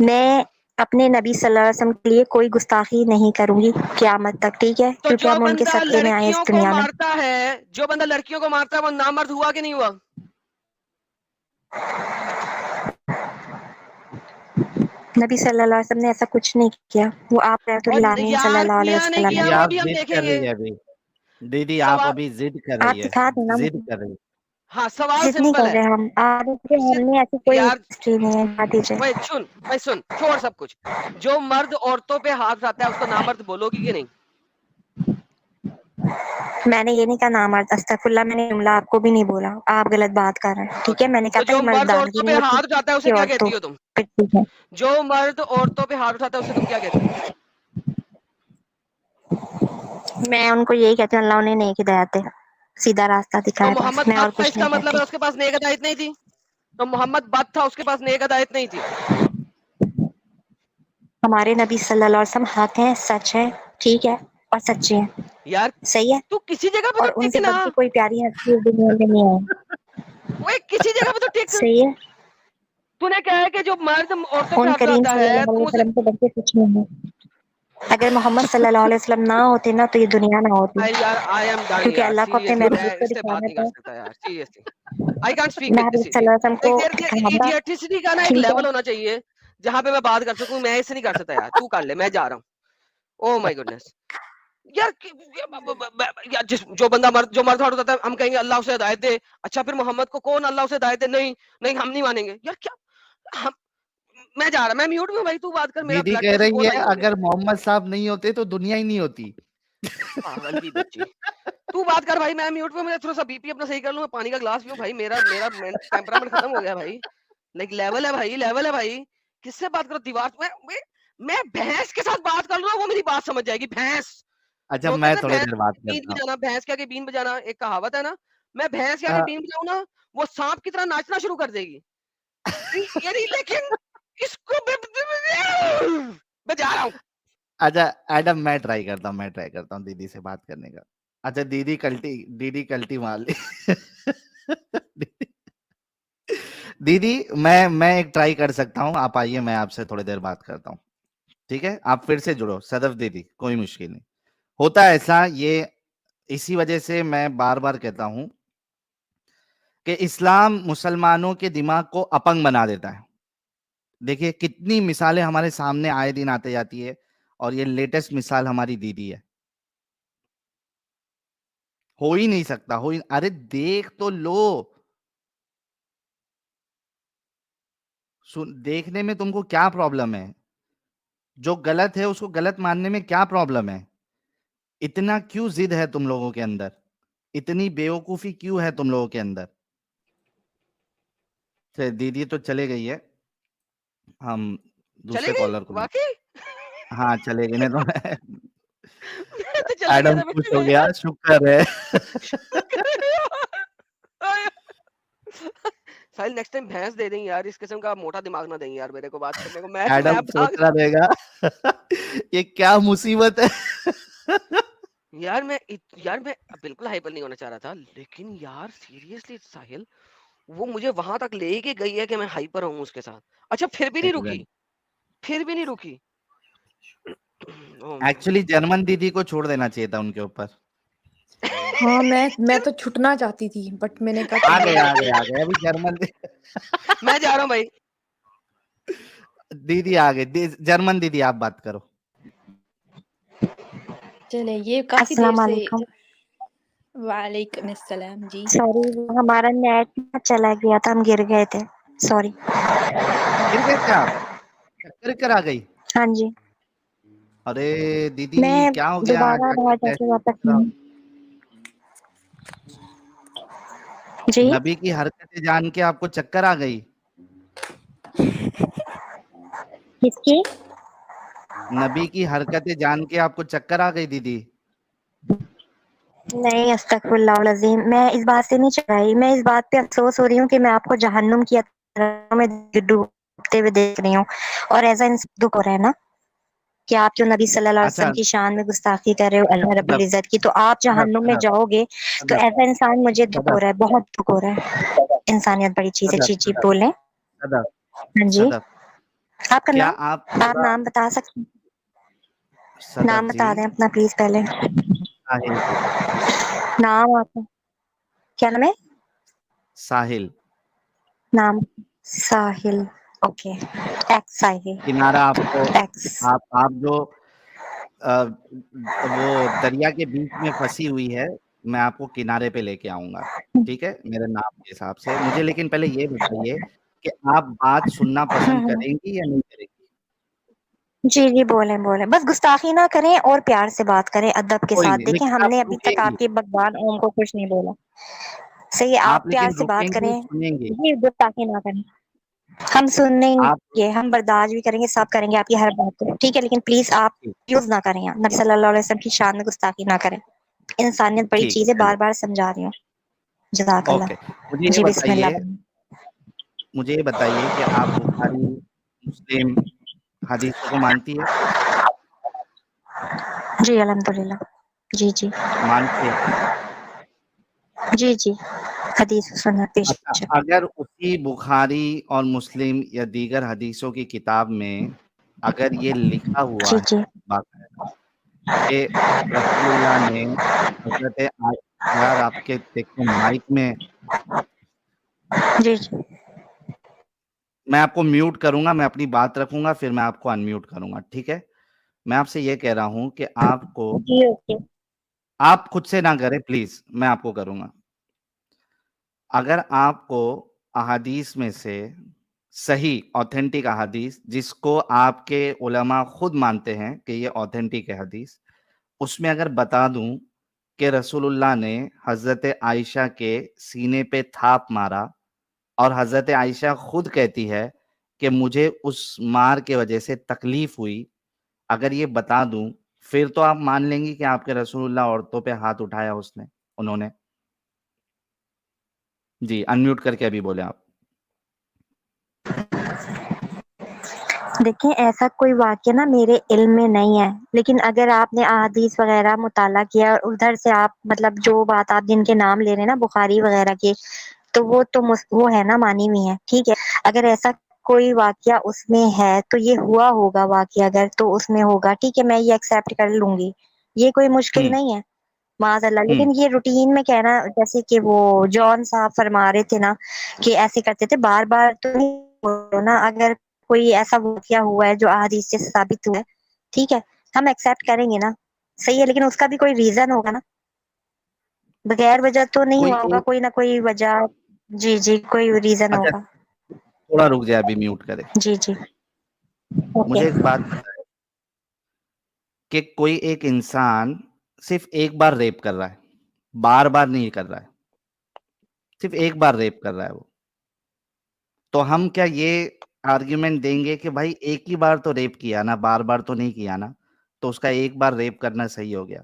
मैं अपने नबी सल्लल्लाहु अलैहि वसल्लम के लिए कोई गुस्ताखी नहीं करूंगी क़यामत तक, ठीक है, तो क्योंकि जो हम उनके बंदा सदक़े में आए इस लड़कियों को दुनिया में। मारता है, जो बंदा लड़कियों को मारता है, वो नामर्द हुआ कि नहीं हुआ? नबी सल्लल्लाहु अलैहि वसल्लम ने ऐसा कुछ नहीं किया, वो आप और रहमतुल्लिल आलमीन यार सल्लल्लाहु अलैहि किया नहीं वसल्लम किया है। दीदी वो आप भी हम जिद कर देखेंगे। रही है अभी। दीदी आप सवाल, अभी जिद कर आप रही है, दिखा देना जिद मुझे। कर रही है। हाँ सवाल जिद नहीं सिंपल कर है। रहे हम, देखिए हमने ऐसी कोई यार हिस्ट्री नहीं है, बता दीजिए। भाई सुन, छोड़ सब कुछ। जो मर्द औरतों पे हाथ उठाता है, उसको नामर्द बोलोगी कि नहीं? मैंने ये नहीं कहा नामर्द, अस्तगफुरुल्लाह, मैंने जुमला आपको भी नहीं बोला, आप गलत बात कर रहे हैं, ठीक ओके, है। मैंने कहा तो था जो ये मर्द मर्दानगी औरतों पे नहीं हाथ होती उठाता है, उसे कि क्या औरतों कहती हो तुम? पे, ठीक है। जो मर्द औरतों पे हाथ उठाता है, उसे तुम क्या कहती हो? मैं उनको यही कहती हूँ, अल्लाह उन्हें नेक हिदायत दे, सीधा रास्ता तो दिखाए, बस मोहम्मद मैं और बद था, कुछ नहीं इसका मतलब कहती। है उसके पास नेक हिदायत नहीं थी? तो मोहम्मद बद था, उसके पास नेक हिदायत नहीं थी? हमारे नबी सल्लल्लाहु अलैहि वसल्लम हक हैं, सच है, ठीक है, और सच्चे हैं, यार सही है। तू किसी जगह पे और तो टिक उनसे ना। बढ़ के कोई प्यारी हस्ती इस दुनिया में नहीं है, ओए किसी जगह पे तो टिक। सही है। तूने कहा है कि जो मर्द औरतों पे उन हाथ करीम उठाता है, सल्लल्लाहु तुम अलैहि उसे। वसल्लम से बढ़ के कुछ नहीं है। अगर मोहम्मद सल्लल्लाहु अलैहि वसल्लम ना होते ना, तो ये दुनिया ना होती, यार आई एम डन क्योंकि यार, अल्लाह को अपने सीरियसली मैं महबूब को इससे बात दिखाना नहीं कर था। सकता यार, seriously I can't speak with this Mehboob idiot. सल्लल्लाहु अलैहि वसल्लम को देयर दिखाना था, इडियटिसिटी का ना एक ठीक है। लेवल होना चाहिए जहां पे मैं बात कर सकूं। मैं इससे नहीं कर सकता यार, तू कर ले, मैं जा रहा हूं। Oh my goodness. यार यार जो बंदा जो मर्द हाथ उठाता है, हम कहेंगे अल्लाह उसे हिदायत दे। अच्छा फिर मोहम्मद को कौन अल्लाह उसे हिदायत दे? नहीं नहीं, हम नहीं मानेंगे यार। क्या हम, मैं जा रहा, मैं म्यूट में हूं भाई, तू बात कर, मेरा दीदी ब्लड कह प्रेशर रही बहुत है हाई हो गया। अगर मोहम्मद साहब नहीं होते तो दुनिया ही नहीं होती। पागल की बच्ची, तू बात कर भाई, मैं म्यूट पे, मैं थोड़ा सा बीपी अपना सही कर लूं, मैं पानी का ग्लास पीऊं भाई। मेरा मेरा टेम्परामेंट खत्म हो गया भाई। लाइक लेवल है भाई, लेवल है भाई। किससे बात करो? दीवार मैं भैंस के साथ बात कर लूं, वो मेरी बात समझ जाएगी। भैंस, अच्छा वो मैं कहते हैं थोड़ी भैंस देर के बात आगे बीन करता हूँ। बजाना, भैंस के आगे बीन बजाना, एक कहावत है ना। मैं भैंस के आगे अ, बीन बजाऊं ना, वो सांप की तरह नाचना शुरू कर देगी। यानी लेकिन इसको बजा रहा हूं। अच्छा एडम मैं ट्राई करता हूँ दीदी से बात करने का। अच्छा दीदी कल्टी मार ली। दीदी मैं एक ट्राई कर सकता हूँ, आप आइए, मैं आपसे थोड़ी देर बात करता हूँ, ठीक है? आप फिर से जुड़ो सदफ दीदी, कोई मुश्किल नहीं। होता है ऐसा, ये इसी वजह से मैं बार बार कहता हूँ कि इस्लाम मुसलमानों के दिमाग को अपंग बना देता है। देखिए कितनी मिसालें हमारे सामने आए दिन आते जाती है, और ये लेटेस्ट मिसाल हमारी दीदी है। हो ही नहीं सकता, अरे देख तो लो। सुन, देखने में तुमको क्या प्रॉब्लम है? जो गलत है उसको गलत मानने में क्या प्रॉब्लम है? इतना क्यों जिद है तुम लोगों के अंदर? इतनी बेवकूफी क्यों है तुम लोगों के अंदर? दीदी तो चले गई है, हम चले दूसरे गई कॉलर को वाकई। हाँ चले गए, नहीं तो मैं तो चला गया एडम था खुश बेटे हो में गया, यार। शुक्र है। साहिल नेक्स्ट टाइम भैंस दे देंगे यार, इस किस्म का मोटा दिमाग ना देंगे यार मेरे को बात करने को। मैं एडम अब सोच रहा रहेगा ये क्या मुसीबत है। यार मैं बिल्कुल हाइपर नहीं होना चाह रहा था, लेकिन यार सीरियसली साहिल, वो मुझे वहां तक लेके गई है कि मैं हाइपर हूँ उसके साथ। अच्छा फिर भी नहीं रुकी, फिर भी नहीं रुकी। एक्चुअली जर्मन दीदी को छोड़ देना चाहिए था उनके ऊपर। हाँ, मैं तो छुटना चाहती थी, बट मैंने कहा आ चलो। गए अभी जर्मन मैं जा रहा हूँ भाई। दीदी आ गई। जर्मन दीदी आप बात करो। चले, ये काफी देर अस्सलाम से। वालेकुम। वालेकुम अस्सलाम जी। सॉरी, हमारा नेट चला गया था, हम गिर गए थे, सॉरी। गिर गए थे आप? चक्कर कर आ गई? हाँ जी, अरे दीदी मैं क्या हो गया? दोबारा बाहर जाके वापस नहीं। जी, नबी की हरकतें जान के आपको चक्कर आ गई? किसकी? नबी की हरकतें जान के आपको चक्कर आ गई दीदी? नहीं, अस्तगफुरुल्लाह अज़ीम, मैं इस बात से नहीं चढ़ाई। मैं इस बात पे अफसोस हो रही हूँ कि मैं आपको जहन्नुम की अथाह में डूबते हुए देख रही हूँ, और ऐसा दुख हो रहा है ना कि आप जो नबी सल्लल्लाहु अलैहि अच्छा वसल्लम की शान में गुस्ताखी कर रहे हो अल्लाह रब्बुल सदफ इज्जत की, तो आप जहन्नुम में सदफ जाओगे। तो सदफ ऐसा इंसान, मुझे दुख हो सदफ रहा है, बहुत दुख हो रहा है। इंसानियत बड़ी चीज है। सदफ जी जी सदफ बोलें। सदफ हाँ जी, सदफ आपका क्या नाम? आप आप थोड़ा नाम बता सकते हैं? सदफ नाम जी बता दें अपना प्लीज पहले। साहिल जी नाम आपका क्या नाम है? साहिल नाम साहिल। ओके, एक्स साहिल। किनारा आपको एक्स। आप जो वो दरिया के बीच में फंसी हुई है, मैं आपको किनारे पे लेके आऊंगा, ठीक है, मेरे नाम के हिसाब से। मुझे लेकिन पहले ये बताइए कि आप बात सुनना पसंद करेंगी या नहीं करेंगी? जी जी बोलें बोलें, बस गुस्ताखी ना करें और प्यार से बात करें अदब के कोई साथ। नहीं, देखें, लेकिन आप हमने अभी तक रुकेंगी, आपके भगवान ओम को कुछ नहीं बोला। सही है, आप आप प्यार लेकिन से बात रुकेंगी, करें। सुनेंगी। जी, गुस्ताखी ना करें। हम आप सुनेंगे, हम बर्दाश्त भी करेंगे, सब करेंगे आपकी हर बात को, ठीक है, लेकिन प्लीज आप यूज ना करें, नबी सल्लल्लाहु अलैहि वसल्लम की शान में गुस्ताखी ना करें। इंसानियत बड़ी ठीक है, चीज है, चलिए, बार बार समझा रही हूँ। जज़ाकल्लाह। ओके। मुझे ये जी बताइए बिस्मिल्लाह। मुझे ये बताइए कि आप बुखारी, मुस्लिम हदीसों को मानती है? जी अल्हम्दुलिल्लाह। जी जी मानती है? जी जी, हदीस सुन्नत पेश। अच्छा, अगर उसी बुखारी और मुस्लिम या दीगर हदीसों की किताब में अगर ये लिखा हुआ जी है जी बाकायदा कि रसूलुल्लाह ने हज़रत यार आपके देखो माइक में, जी जी मैं आपको म्यूट करूँगा, मैं अपनी बात रखूँगा, फिर मैं आपको अनम्यूट करूँगा, ठीक है? मैं आपसे ये कह रहा हूँ कि जी ओके। आप खुद से ना करें प्लीज़, मैं आपको करूँगा। अगर आपको अहादीस में से सही ऑथेंटिक अहादीस जिसको आपके उलमा खुद मानते हैं कि ये ऑथेंटिक है हदीस, उसमें अगर बता दूं कि रसूलुल्लाह ने हज़रत आयशा के सीने पे थाप मारा और हज़रत आयशा खुद कहती है कि मुझे उस मार के वजह से तकलीफ हुई, अगर ये बता दूं, फिर तो आप मान लेंगी कि आपके रसूलुल्लाह औरतों पे हाथ उठाया उन्होंने। जी, अनम्यूट करके अभी बोले आप। देखें, ऐसा कोई वाक़या ना मेरे इल्म में नहीं है, लेकिन अगर आपने अहादीस वगैरह मुताला किया और उधर से आप मतलब जो बात आप जिनके नाम ले रहे हैं ना बुखारी वगैरह के, तो वो तो वो है ना, मानी हुई है, ठीक है। अगर ऐसा कोई वाक़या उसमें है तो ये हुआ होगा वाक़या, अगर तो उसमें होगा, ठीक है, मैं ये एक्सेप्ट कर लूंगी, ये कोई मुश्किल हुँ, नहीं है, माज़अल्लाह। हुँ, लेकिन ये रूटीन में कहना, जैसे कि वो जॉन साहब फरमा रहे थे ना कि ऐसे करते थे, बार बार तो नहीं बोलो ना। अगर कोई ऐसा वाक़या हुआ है जो अहादीस से साबित हुआ है, ठीक है, हम एक्सेप्ट करेंगे ना, सही है, लेकिन उसका भी कोई रीजन होगा ना, बगैर वजह तो नहीं कोई हुआ होगा, एक कोई ना कोई वजह। जी जी, कोई रीजन अच्छा होगा। थोड़ा रुक जाए, अभी म्यूट करें। जी जी ओके। मुझे एक बात बताएं कि कोई एक इंसान सिर्फ एक बार रेप कर रहा है, बार-बार नहीं कर रहा है, सिर्फ एक बार रेप कर रहा है वो, तो हम क्या ये आर्गुमेंट देंगे कि भाई एक ही बार तो रेप किया ना, बार-बार तो नहीं किया ना, तो उसका एक बार रेप करना सही हो गया?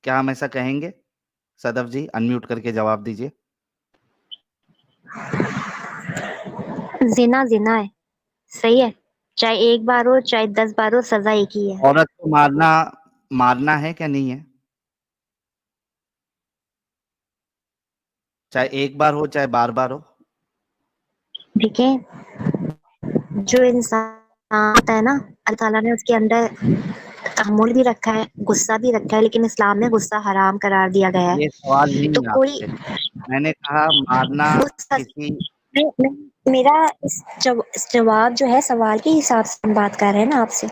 क्या हम ऐसा कहेंगे? सदफ जी अनम्यूट करके जवाब दीजिए। जिना जिना है, सही है, चाहे एक बार हो चाहे 10 बार हो, सजा एक ही है। औरत को मारना मारना है क्या नहीं है? चाहे एक बार हो, चाहे बार-बार हो? देखें, जो इंसान होता है ना, अल्लाह ताला ने उसके अंदर तहम्मुल भी रखा है, गुस्सा भी रखा है, लेकिन इस्लाम में गुस्सा हराम करार दिया गया ये है। सवाल नहीं तो है कोई आपसे। मैंने कहा मारना उस किसी मेरा इस जवाब जो है सवाल के हिसाब से हम बात कर रहे हैं ना आपसे।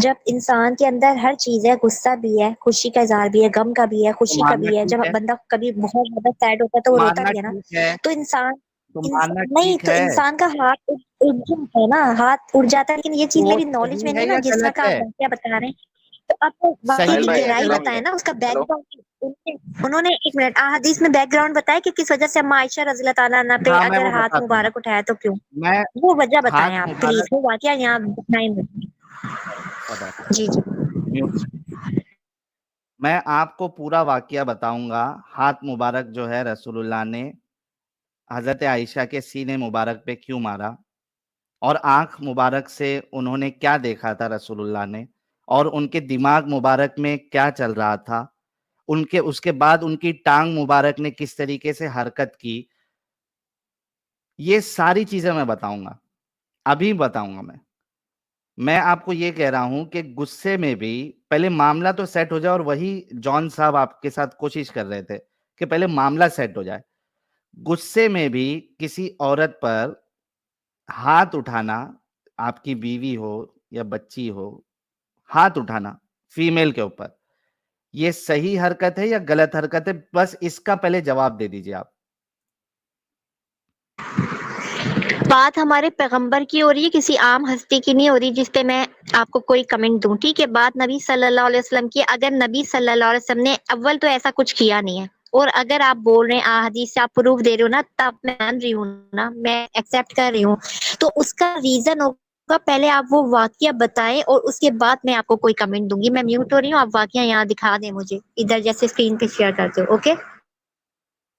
जब इंसान के अंदर हर चीज है, गुस्सा भी है, खुशी का इज़हार भी है, गम का भी है, तो खुशी का मारना भी है। ठीक जब है, बंदा कभी बहुत ज्यादा सैड होता है तो वो रोता मारना भी है ना। ठीक है, तो इंसान तो मारना नहीं, ठीक तो है। इंसान का हाथ उड़ जाता है ना, हाथ उड़ जाता है। लेकिन ये चीज वो मेरी नॉलेज में सही नहीं है है ना, या जिस तरह गलत का आप है? वाकया बता रहे हैं। तो आपको वाकये सही की है या गहराई गलत बताए है? ना, उसका बैकग्राउंड। उन्होंने एक मिनट हदीस में बैकग्राउंड बताया कि किस वजह से अम्मा आयशा रज़ी अल्लाह ताला अन्हा पे हाँ, मैं अगर वो हाथ बता दूंगा। मुबारक उठाया तो क्यों, मैं वो वजह हाथ बताएं आप प्लीज, मुबारक वो वाकया यहाँ बताएं मुझे। सदा जी जी। म्यूट। मैं आपको पूरा वाकया बताऊंगा। हाथ मुबारक जो है रसूलुल्लाह ने हजरत आयशा के सीने मुबारक पे क्यों मारा, और आंख मुबारक से उन्होंने क्या देखा था रसूलुल्लाह ने, और उनके दिमाग मुबारक में क्या चल रहा था, उनके उसके बाद उनकी टांग मुबारक ने किस तरीके से हरकत की। ये सारी चीजें मैं बताऊंगा, अभी बताऊंगा। मैं आपको ये कह रहा हूं कि गुस्से में भी पहले मामला तो सेट हो जाए, और वही जॉन साहब आपके साथ कोशिश कर रहे थे कि पहले मामला सेट हो जाए। गुस्से में भी किसी औरत पर हाथ उठाना, आपकी बीवी हो या बच्ची हो, हाथ उठाना फीमेल के ऊपर, ये सही हरकत है या गलत हरकत है? बस इसका पहले जवाब दे दीजिए आप। बात हमारे पैगंबर की हो रही है, किसी आम हस्ती की नहीं हो रही जिसपे मैं आपको कोई कमेंट दूं। ठीक है, बात नबी सल्लल्लाहु अलैहि वसल्लम की। अगर नबी सल्लल्लाहु अलैहि वसल्लम ने अव्वल तो ऐसा कुछ किया नहीं है, और अगर आप बोल रहे हैं हदीस से आप प्रूफ दे रहे हो ना, तब मैं मान रही हूँ ना, मैं एक्सेप्ट कर रही हूँ। तो उसका रीजन होगा, पहले आप वो वाकया बताएं और उसके बाद मैं आपको कोई कमेंट दूंगी। मैं म्यूट हो रही हूँ, आप वाकया यहाँ दिखा दें मुझे, इधर जैसे स्क्रीन पे शेयर करते हो। ओके,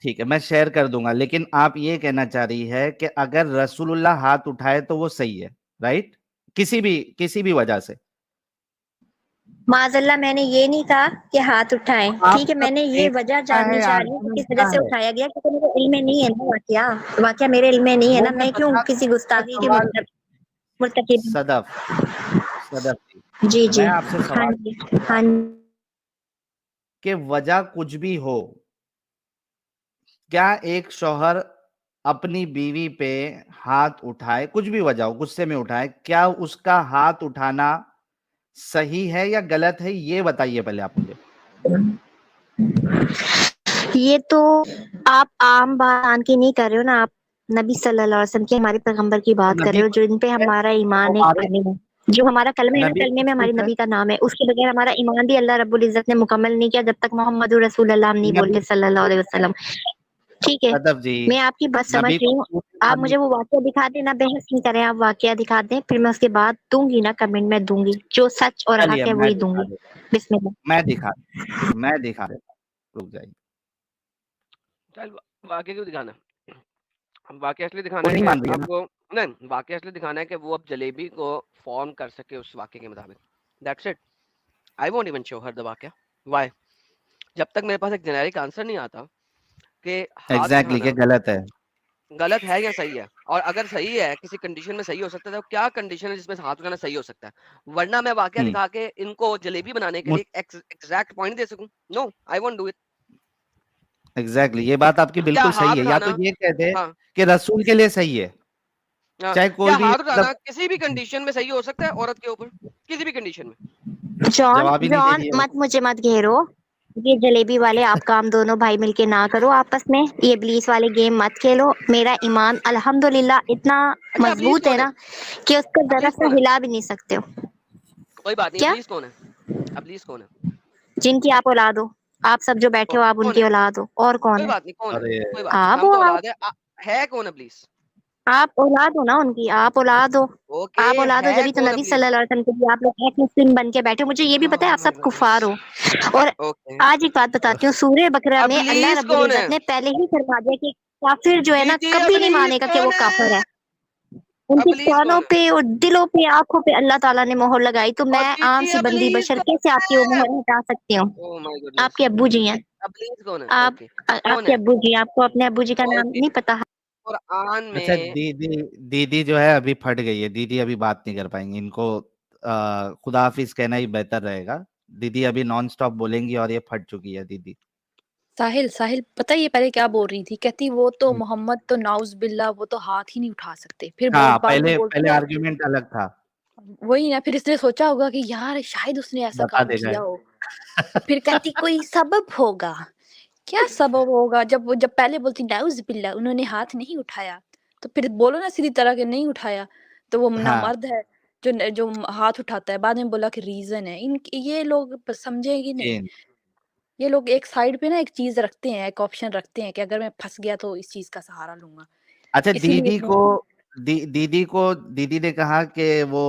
ठीक है, मैं शेयर कर दूंगा, लेकिन आप ये कहना चाह रही है कि अगर रसूलुल्लाह हाथ उठाए तो वो सही है, राइट? किसी भी वजह से। माजल्ला मैंने ये नहीं कहा कि हाथ उठाएं। ठीक है, आपका मैंने ये वजह देखना जाननी है, चाह रही हूँ कि आर्गुमेंट किस वजह क्या से है, उठाया गया, क्योंकि मेरे इल्म में नहीं है ना वाकया। वाकया मेरे इल्म में नहीं है वो ना, मैं मैं क्यों बता किसी दूंगा। गुस्ताखी की सवाल मुर्तकिब। सदफ सदफ जी, जी जी। मैं आपसे हाँ सवाल जी, पूछूंगा हाँ कि वजह कुछ भी हो, क्या एक शौहर अपनी बीवी पे हाथ उठाए, कुछ भी वजह हो, गुस्से में उठाए, क्या उसका हाथ उठाना सही है या गलत है? ये बताइए पहले आप मुझे। ये तो आप आम बात की नहीं कर रहे हो ना, आप नबी सल्लल्लाहु अलैहि वसल्लम की, हमारे पैगंबर की तो बात कर नबी रहे हो, को जो इन पे है हमारा कि ईमान है, हमारे कामिल है। जो हमारा कलमा है ना, नबी कलमे को में हमारी झूठ है? नबी का नाम है, उसके बगैर हमारा ईमान भी अल्लाह रब्बुल इज्जत ने मुकम्मल नहीं किया जब तक मोहम्मद रसूलुल्लाह हम नहीं नबी बोलते सल्लल्लाहु अलैहि वसल्लम। ठीक है, सदफ जी, मैं आपकी बात समझ नबी रही को हूँ। झूठ आप मानने मुझे वो वाकया दिखा दें ना, बहस नहीं करें, आप वाकया दिखा दें, फिर मैं उसके बाद दूंगी ना कमेंट, में दूंगी जो सच और चलिए हक है मैं वही दिखा दूंगी। देता बिस्मिल्लाह। मैं दिखा देता रुक जाइए। चल वाकई क्यों दिखाना? वाकई इसलिए दिखाना वो है नहीं कि मान रही है ना? आपको, नहीं वाकई इसलिए दिखाना है कि वो अब जलेबी को फॉर्म कर सके उस वाक्य के मुताबिक। That's it. I won't even show her the वाक्य। व्हाई? जब तक मेरे पास एक जेनेरिक आंसर नहीं आता कि हाथ एग्जैक्टली उठाना क्या गलत है? गलत है या सही है, और अगर सही है किसी कंडीशन में सही हो सकता है, तो क्या कंडीशन है जिसमें हाथ उठाना सही हो सकता है? वरना मैं वाकया हम्म दिखा के इनको जलेबी बनाने के लिए एग्जैक्ट पॉइंट दे सकूं? No, I won't do it. Exactly, ये बात आपकी क्या बिल्कुल सही हाथ है। या तो उठाना, ये कहते हाँ, कि रसूल के लिए सही है, चाहे क्या कोई भी हाथ मतलब उठाना किसी भी कंडीशन में सही हो सकता है औरत के ऊपर, किसी भी कंडीशन में? जॉन जवाब ही नहीं दे जॉन रही है वो। मत घेरो। ये जलेबी वाले आप काम दोनों भाई मिलके ना करो आपस में, ये इब्लीस वाले गेम मत खेलो। मेरा ईमान अल्हम्दुलिल्लाह इतना अच्छा, अबलीस मजबूत है कौन है? ना कि उसको जरा अबलीस सा कौन है? हिला भी नहीं सकते हो। कोई बात नहीं, क्या? अबलीस कौन है? अबलीस कौन है? जिनकी आप औलाद हो, आप सब जो बैठे हो आप कौन उनकी है? औलाद हो, और कौन कोई है? बात नहीं, कौन है? अरे कोई बात नहीं, आप हम हो, तो औलाद है कौन अबलीस? आप औलाद हो ना उनकी, आप औलाद हो। ओके, आप औलाद हो है जब तो कौन नबी अबलीस? सल्लल्लाहु अलैहि वसल्लम के लिए आप लोग एक मुस्लिम बन के बैठे हो। मुझे ये भी पता है ओह आप माय सब गॉडनेस। कुफार हो। और ओके, आज एक बात बताती हूँ, सूर्य बकरा में अल्लाह अबलीस रब्बुल कौन है? इज्जत ने पहले ही फरमा दिया कि काफिर जो है जी ना जी, कभी नहीं अबलीस मानेगा कि वो कौन काफिर है? है। उनके अबलीस कानों कौन है? पे और दिलों पे आंखों पे अल्लाह ताला ने मोहर लगाई, तो और मैं जी आम जी, सी बंदी अबलीस बशर कौन कैसे आपकी वो है? मोहर हटा सकती हूँ? Oh my goodness. आपके अब्बू जी हैं। अबलीस कौन है? आप ओके, कौन आपके है? अब्बू जी, आपको अपने अब्बू जी का नाम ओके, नहीं पता? कुरान अच्छा, में दीदी जो है अभी फट गई है, दीदी अभी बात नहीं कर पाएंगी, इनको खुदा हाफिज कहना ही बेहतर रहेगा। दीदी अभी नॉन स्टॉप बोलेंगी और ये फट चुकी है दीदी। साहिल साहिल पता है ये पहले क्या बोल रही थी, कहती वो तो हम्म। मोहम्मद तो नाउज बिल्ला वो तो हाथ ही नहीं उठा सकते, फिर हाँ, बाद में पहले बोलती पहले है आर्ग्यूमेंट अलग था, वही ना, फिर इसने सोचा होगा कि यार शायद उसने ऐसा बता काम देगा किया हो, तो फिर कहती कोई सबब होगा। क्या सबब होगा, जब पहले बोलती नाउज बिल्ला उन्होंने हाथ नहीं उठाया, तो फिर बोलो ना सीधी तरह के नहीं उठाया, तो वो ना हाँ मर्द है जो हाथ उठाता है। बाद में बोला कि रीजन है इन, ये लोग समझेंगे नहीं। जी। ये लोग एक साइड पे ना एक चीज रखते हैं, एक ऑप्शन रखते हैं कि अगर मैं फंस गया तो इस चीज का सहारा लूंगा, अच्छा, इसीलिए दीदी ने कहा कि वो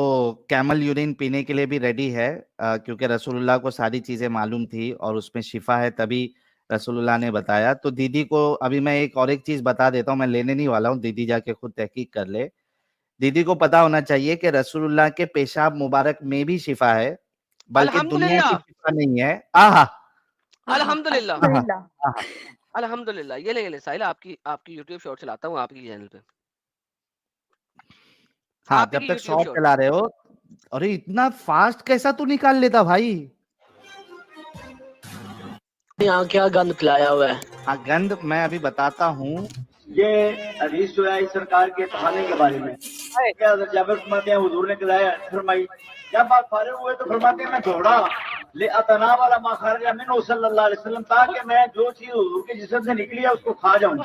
कैमल यूरिन पीने के लिए भी रेडी है, क्योंकि रसूलुल्लाह को सारी चीजें मालूम थी और उसमें शिफा है, तभी रसूलुल्लाह ने बताया। तो दीदी को अभी मैं एक चीज बता देता हूँ, मैं लेने नहीं वाला हूँ, दीदी जाके खुद तहकीक कर ले। दीदी को पता होना चाहिए कि रसूलुल्लाह के पेशाब मुबारक में भी शिफा है, बल्कि दुनिया की अल्हम्दुलिल्लाह, शिफा नहीं है। आहा अल्हम्दुलिल्लाह, आहा अल्हम्दुलिल्लाह। आहा। अल्हम्दुलिल्लाह। ये ले साहिल, आपकी यूट्यूब शॉर्ट चलाता हूँ आपकी चैनल पे, हाँ, आप ही जब की तक यूट्यूब शॉर्ट शॉर्ट। चला रहे हो। अरे इतना फास्ट कैसा तू निकाल लेता भाई? यहाँ क्या गंद फैलाया हुआ है। हाँ, गंद मैं अभी बताता हूँ। ये हदीस जो है इस सरकार के खाने के बारे में क्या हज़रत जाबिर फरमाते हैं हुजूर ने खिलाया फरमाई, जब आप फारिग हुए तो फरमाते हैं मैं दौड़ा ले अतना वाला मा खरजा मिन्हु सल्लल्लाहु अलैहि वसल्लम, ताकि मैं जो चीज हुजूर के जिस्म से निकली है उसको खा जाऊं।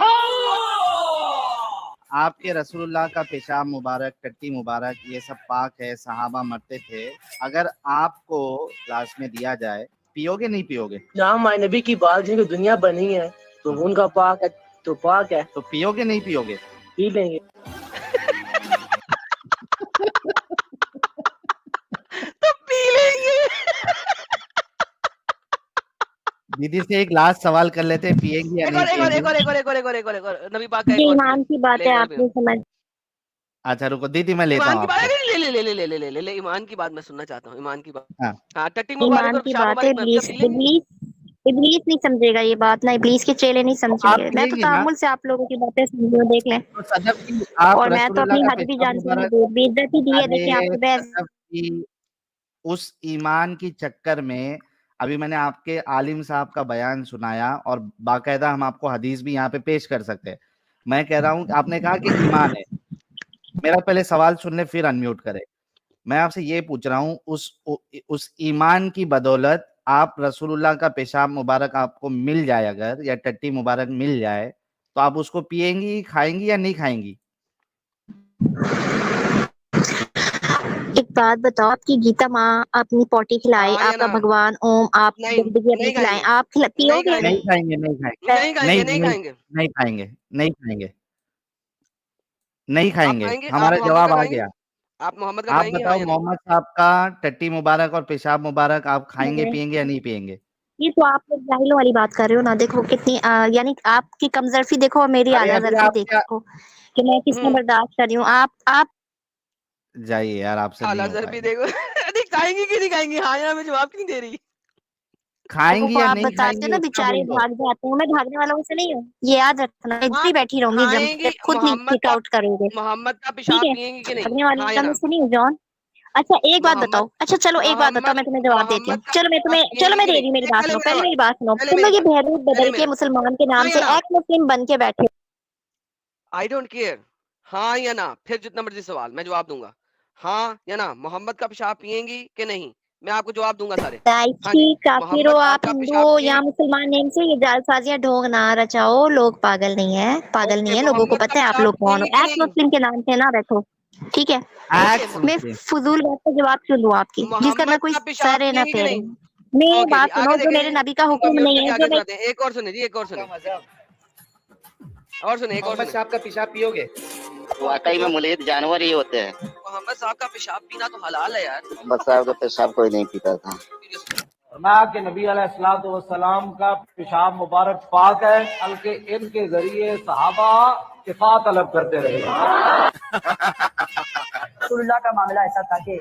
आपके रसूलुल्लाह का पेशाब मुबारक, टट्टी मुबारक, ये सब पाक है, सहाबा मरते थे। अगर आपको ग्लास में दिया जाए, पियोगे नहीं पियोगे? जहाँ हमारे नबी की बात है कि दुनिया बनी है तो उनका पाक है, तो पाक है, तो पियोगे नहीं पियोगे? पी लेंगे। तो पी लेंगे। दीदी से एक लास्ट सवाल कर लेते हैं, पिएंगे या एक नहीं और एक और पिएंगे? एक और एक और एक और एक और एक और एक और नबी पाक का ये एक और ईमान की बात है, आपने समझ। अच्छा रुको दीदी, मैं लेता ईमान हूँ की बात आपसे। है, ले ईमान की बात मैं सुनना चाहता हूँ, ईमान की बात। हाँ, हाँ, टट्टी मुबारक ईमान और की पेशाब बात है, मुबारक नबी का इब्लीस पी लेंगे। इब्लीस इब्लीस नहीं समझेगा ये बात ना, इब्लीस के चेले नहीं तो आप समझेंगे। मैं तो पिएंगे ना? तामुल से आप लोगों की बातें सुन रही हूँ, देख लें। तो सदफ की आप और मैं तो रसूलुल्लाह अपनी का हद भी पेशाब जानती हूँ, मुबारक, बहुत बेइज्जती दी है, देखें अरे आपकी बहस। सदफ की उस ईमान की चक्कर में अभी मैंने आपके आलिम साहब का बयान सुनाया और बाकायदा हम आपको हदीस भी यहाँ पे पेश कर सकते हैं। मैं कह रहा हूँ, आपने कहा कि ईमान है, मेरा पहले सवाल सुन ले फिर अनम्यूट करें। मैं आपसे ये पूछ रहा हूँ, उस ईमान की बदौलत आप रसूलुल्लाह का पेशाब मुबारक आपको मिल जाए अगर, या टट्टी मुबारक मिल जाए, तो आप उसको पिएंगी, खाएंगी या नहीं खाएंगी? एक बात बताओ, आपकी गीता माँ अपनी पोटी खिलाए, हाँ या आपका ना? भगवान ओम आप नहीं, जिंदगी अपनी नहीं खिलाएं, खाएंगे, आप नहीं पियोगे? खाएंगे, नहीं खाएंगे, नहीं खाएंगे, नहीं खाएंगे, नहीं नहीं खाएंगे। नहीं खाएंगे, नहीं खाएंगे, नहीं आप खाएंगे। खाएंगे, आप हमारा मोहम्मद जवाब का आ खाएंगे, गया। आप मोहम्मद का आप खाएंगे, हाँ बताओ, या नहीं? मोहम्मद साहब का टट्टी मुबारक और पेशाब मुबारक आप खाएंगे, पिएंगे या नहीं पिएंगे? ये तो आप लोग जाहिलों वाली बात कर रहे हो ना। देखो कितनी यानी आपकी कमजोरी देखो और मेरी अरे आला अभी जरफी आप क्या, देखो कि मैं किसमें बर्दाश्त कर रही हूँ। आप जाइए यार, आपसे नहीं हो हालात भी पाएगा। देखो। नहीं खाएंगी कि नहीं खाएंगी, हाँ या मैं जवाब क्यों दे रही? खाएंगी को या आप नहीं बताते हो खाएंगी ना, उतना बेचारे बोल दो। भाग जाते हैं, मैं भागने वालों से नहीं हूँ, ये याद रखना। मैं इधर हाँ, ही बैठी रहूंगी जब खाएंगी, तक खुद ही किक आउट करोगे, मोहम्मद का ठीक पेशाब है? पिएंगी कि नहीं, भागने वाली हाँ या मैं ना? से नहीं हूँ जॉन। अच्छा एक बात मोहम्मद बताओ, अच्छा चलो एक बात बताओ, मोहम्मद मैं तुम्हें जवाब देती हूँ। मोहम्मद का चलो मैं पेशाब तुम्हें, चलो पिएंगी मैं कि दे नहीं? रही हूँ, मेरी एक बात पहले सुनो, मेरा पहले सवाल, मेरी बात सुनो। पहले तुम मेरा लोग ये सवाल, बहरूद पहले बदल के मेरा, मुसलमान के हाँ नाम या से ना? एक मुस्लिम बन के बैठे। आई डोंट केयर, हाँ या ना? फिर जितना मर्जी सवाल मैं जवाब दूंगा, हाँ या ना? मोहम्मद का पेशाब पिएंगी कि नहीं? मैं आपको जवाब दूंगा सारे। हाँ जी, काफिर हो मोहम्मद आप, आपका हिंदू पेशाब हो पिएंगी? या मुसलमान, नेम से ये जालसाजियां ढोंग ना रचाओ। लोग पागल नहीं है, पागल नहीं ओके, है, लोगों को मोहम्मद का पता है आप पेशाब लोग कौन हो। पिएंगी कि एक्स नहीं? मुस्लिम के नाम से ना बैठो, ठीक है? ओके, एक्स मैं मुस्लिम। फजूल बात का जवाब क्यों दूं आपकी, जिसका ना मोहम्मद कोई का पेशाब सर है ना पिएंगी कि पैर नहीं? है। मेरी ओके जी, बात सुनो, आगे जो देखें, मेरे नबी का उनको हुक्म म्यूट नहीं करके है, आगे जो मैं सुनाते हैं। एक और सुने जी, एक और सुने, और सुने, एक और मोहम्मद सुने। साहब का पेशाब पियोगे? वाकई में मुलीद जानवर ही होते हैं। मोहम्मद साहब का पेशाब पीना तो हलाल है यार। मोहम्मद साहब का पेशाब कोई नहीं पीता था। फरमाया कि नबी अलैहिस्सलाम का पेशाब मुबारक पाक है, बल्कि इनके जरिए सहाबा शिफा तलब करते रहे। रसूलुल्लाह का मामला ऐसा था कि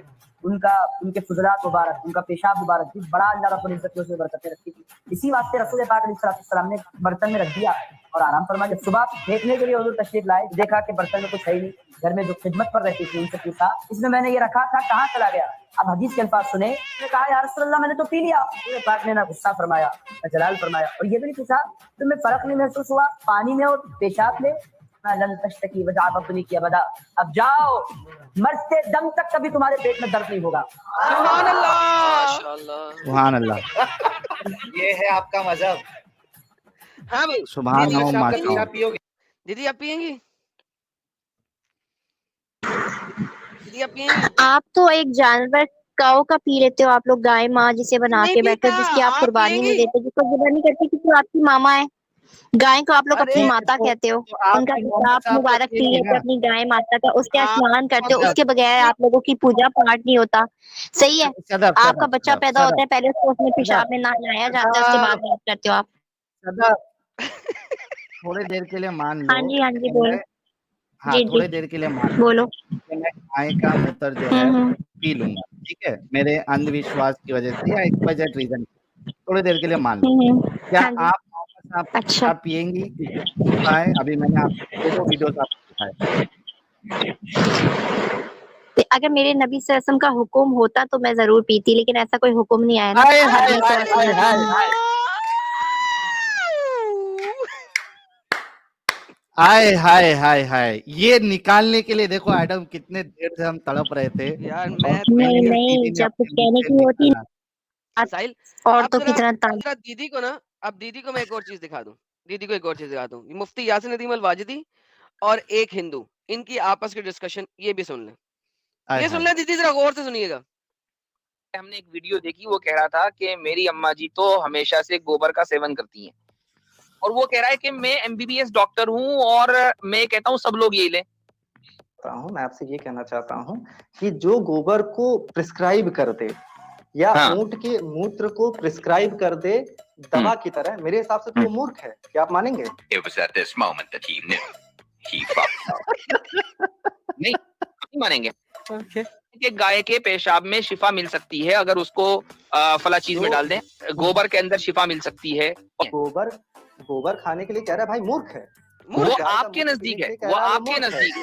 उनका उनके फुजलात मुबारक, उनका पेशाब मुबारक भी बड़ा अल्लाह रब्बुल इज्जत ने उसमें बरकतें रखी थी। इसी वास्ते रसूल पाक अलैहिस्सलाम ने बर्तन में रख दिया और आराम फरमाया। जब सुबह देखने के लिए हुजूर तशरीफ लाए, देखा कि बर्तन में कुछ है ही नहीं। घर में जो खिदमत पर रहती थी उनसे पूछा, इसमें मैंने ये रखा था कहाँ चला गया? अब हदीस के अल्फाज सुने, मैंने कहा या रसूलल्लाह मैंने तो पी लिया। रसूल पाक ने ना गुस्सा फरमाया ना जलाल फरमाया और ये भी नहीं पूछा तुम्हें फर्क नहीं महसूस हुआ पानी में और पेशाब में? लन तश्तकी वजाअतनी की अबदा, अब जाओ मरते दम तक कभी तुम्हारे पेट में दर्द नहीं होगा। सुभान अल्लाह, माशाअल्लाह, सुभान अल्लाह। ये है आपका मजहब। हाँ भाई, सुभान दीदी अल्लाह, आप माशाअल्लाह। पियोगे? दीदी आप पियेंगी? दीदी आप पियेंगी? आप तो एक जानवर काऊ का पी लेते हो, आप लोग गाय माँ जिसे बना नहीं के बैठे हो, पीता, जिसकी आप आप कुर्बानी नहीं पियेंगी? देते, जिसको जुदा नहीं करते क्योंकि वो आपकी मामा है। गाय को आप लोग अपनी अरे माता तो कहते हो, आप उनका भी पेशाब मोहम्मद साहब का मुबारक पी पिएंगे लेते हो ना? अपनी गाय माता का, उसके आप स्नान करते हो, सदफ, उसके बगैर आप लोगों की पूजा पाठ नहीं होता। सही है? सदफ, आपका सदफ, बच्चा सदफ, पैदा होता है, सदफ, पहले उसको उसमें सदफ, पेशाब में नहलाया जाता है, उसके बाद बात करते हो आप। सदफ, थोड़ी देर के लिए मान हाँ लो जी, हाँ जी, कि बोलो। मैं, हाँ जी जी थोड़ी देर के लिए मान लो बोलो। कि मैं गाय का मूत्र जो है हम्म। पी लूंगा, ठीक है, मेरे अंधविश्वास की वजह से या XYZ रीजन, थोड़ी देर के लिए मान लो। क्या हाँ जी। आप मोहम्मद साहब का अच्छा। पेशाब पिएंगी? है अभी मैंने आपको 2 वीडियोस आपको दिखाए। अगर मेरे नबी सल्लल्लाहु अलैहि वसल्लम का हुक्म होता तो मैं जरूर पीती, लेकिन ऐसा कोई हुक्म नहीं आया ना। हाय हाय नबी हाय सल्लल्लाहु अलैहि हाय वसल्लम हाय हाय हाय हाय हाय, ये निकालने के लिए देखो एडम कितने देर से हम तड़प रहे थे यार और मैं नहीं फाइनली नहीं, दीदी ने जब कुछ अपने कहने मुंह से की होती निकाला। साहिल, औरतों की तरह अब जरा दीदी को ना, अब दीदी को मैं एक और चीज दिखा दूं, दीदी को एक और चीज दिखा दूं। मुफ्ती यासिन नदीम अल वाजिदी और एक हिंदू, इनकी आपस की डिस्कशन, ये भी सुन लें, हाय ये सुन हाय। लें दीदी, जरा गौर से सुनिएगा। हमने एक वीडियो देखी, वो कह रहा था कि मेरी अम्मा जी तो हमेशा से गोबर का सेवन करती हैं, और वो कह रहा है कि मैं MBBS डॉक्टर हूं और मैं कहता हूं सब लोग यही लें। मैं आपसे ये कहना चाहता हूं कि जो गोबर को प्रिस्क्राइब कर दे या ऊंट के मूत्र को प्रिस्क्राइब कर दे दवा की तरह, मेरे हिसाब से तो वो मूर्ख है। क्या आप मानेंगे? It was at this moment that he knew he fucked up. नहीं मानेंगे कि गाय के पेशाब में शिफा मिल सकती है अगर उसको फला चीज में डाल दें, गोबर के अंदर शिफा मिल सकती है। गोबर खाने के लिए कह रहा है भाई, मूर्ख है। वो आपके नजदीक है, वो आपके नजदीक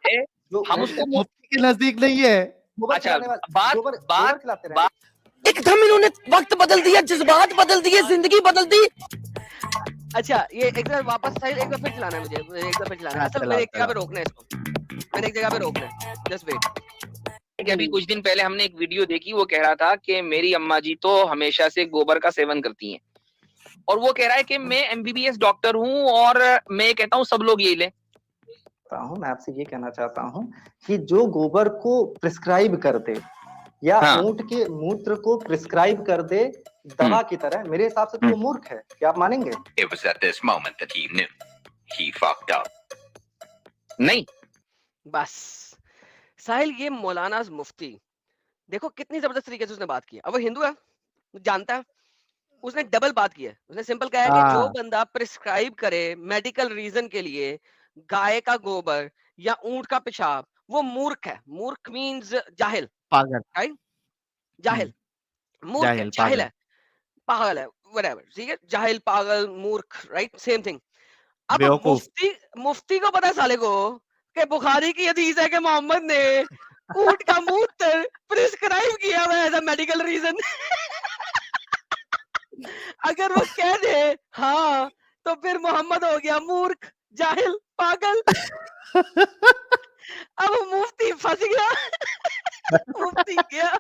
है, हम उसको मुफ्ती के नजदीक नहीं है। अच्छा, बात एकदम इन्होंने वक्त बदल दिया, जज्बात बदल दिए, जिंदगी बदल दी। अच्छा, ये एक बार वापस साहिल, एक बार फिर चलाना है मुझे, एक बार फिर चलाना है। असल मैंने एक जगह पे रोकना है इसको, मैंने एक जगह पे रोकना है, जस्ट वेट। अभी कुछ दिन पहले हमने एक वीडियो देखी, वो कह रहा था कि मेरी अम्मा जी तो हमेशा से गोबर का सेवन करती हैं, और वो कह रहा है कि मैं MBBS डॉक्टर हूं और मैं कहता हूं सब लोग यही लें। मैं आपसे ये कहना चाहता हूं कि जो गोबर को प्रिस्क्राइब कर दे या ऊंट के मूत्र को प्रिस्क्राइब कर दे दवा की तरह, मेरे हिसाब से तो वो मूर्ख है। क्या आप मानेंगे? It was at this moment that he knew he fucked up. नहीं, बस साहिल, ये मौलाना मुफ्ती देखो कितनी जबरदस्त तरीके से उसने बात की। अब वो हिंदू है, जानता है, उसने डबल बात की है। उसने सिंपल कहा है कि जो बंदा प्रिस्क्राइब करे मेडिकल रीजन के लिए गाय का गोबर या ऊंट का पेशाब, वो मूर्ख है। मूर्ख मींस जाहिल, पागल, राइट? जाहिल, मूर्ख है, जाहिल है, पागल है, व्हाटएवर, ठीक है? जाहिल, पागल, मूर्ख, राइट, सेम थिंग। अब मुफ्ती को पता है साले को कि बुखारी की हदीस है कि मोहम्मद ने ऊंट का मूत्र प्रिस्क्राइब किया हुआ है एज अ मेडिकल रीजन। अगर वो कह दे हाँ, तो फिर मोहम्मद हो गया मूर्ख, जाहिल, पागल। अब मुफ्ती फंस गया। मुफ्ती गया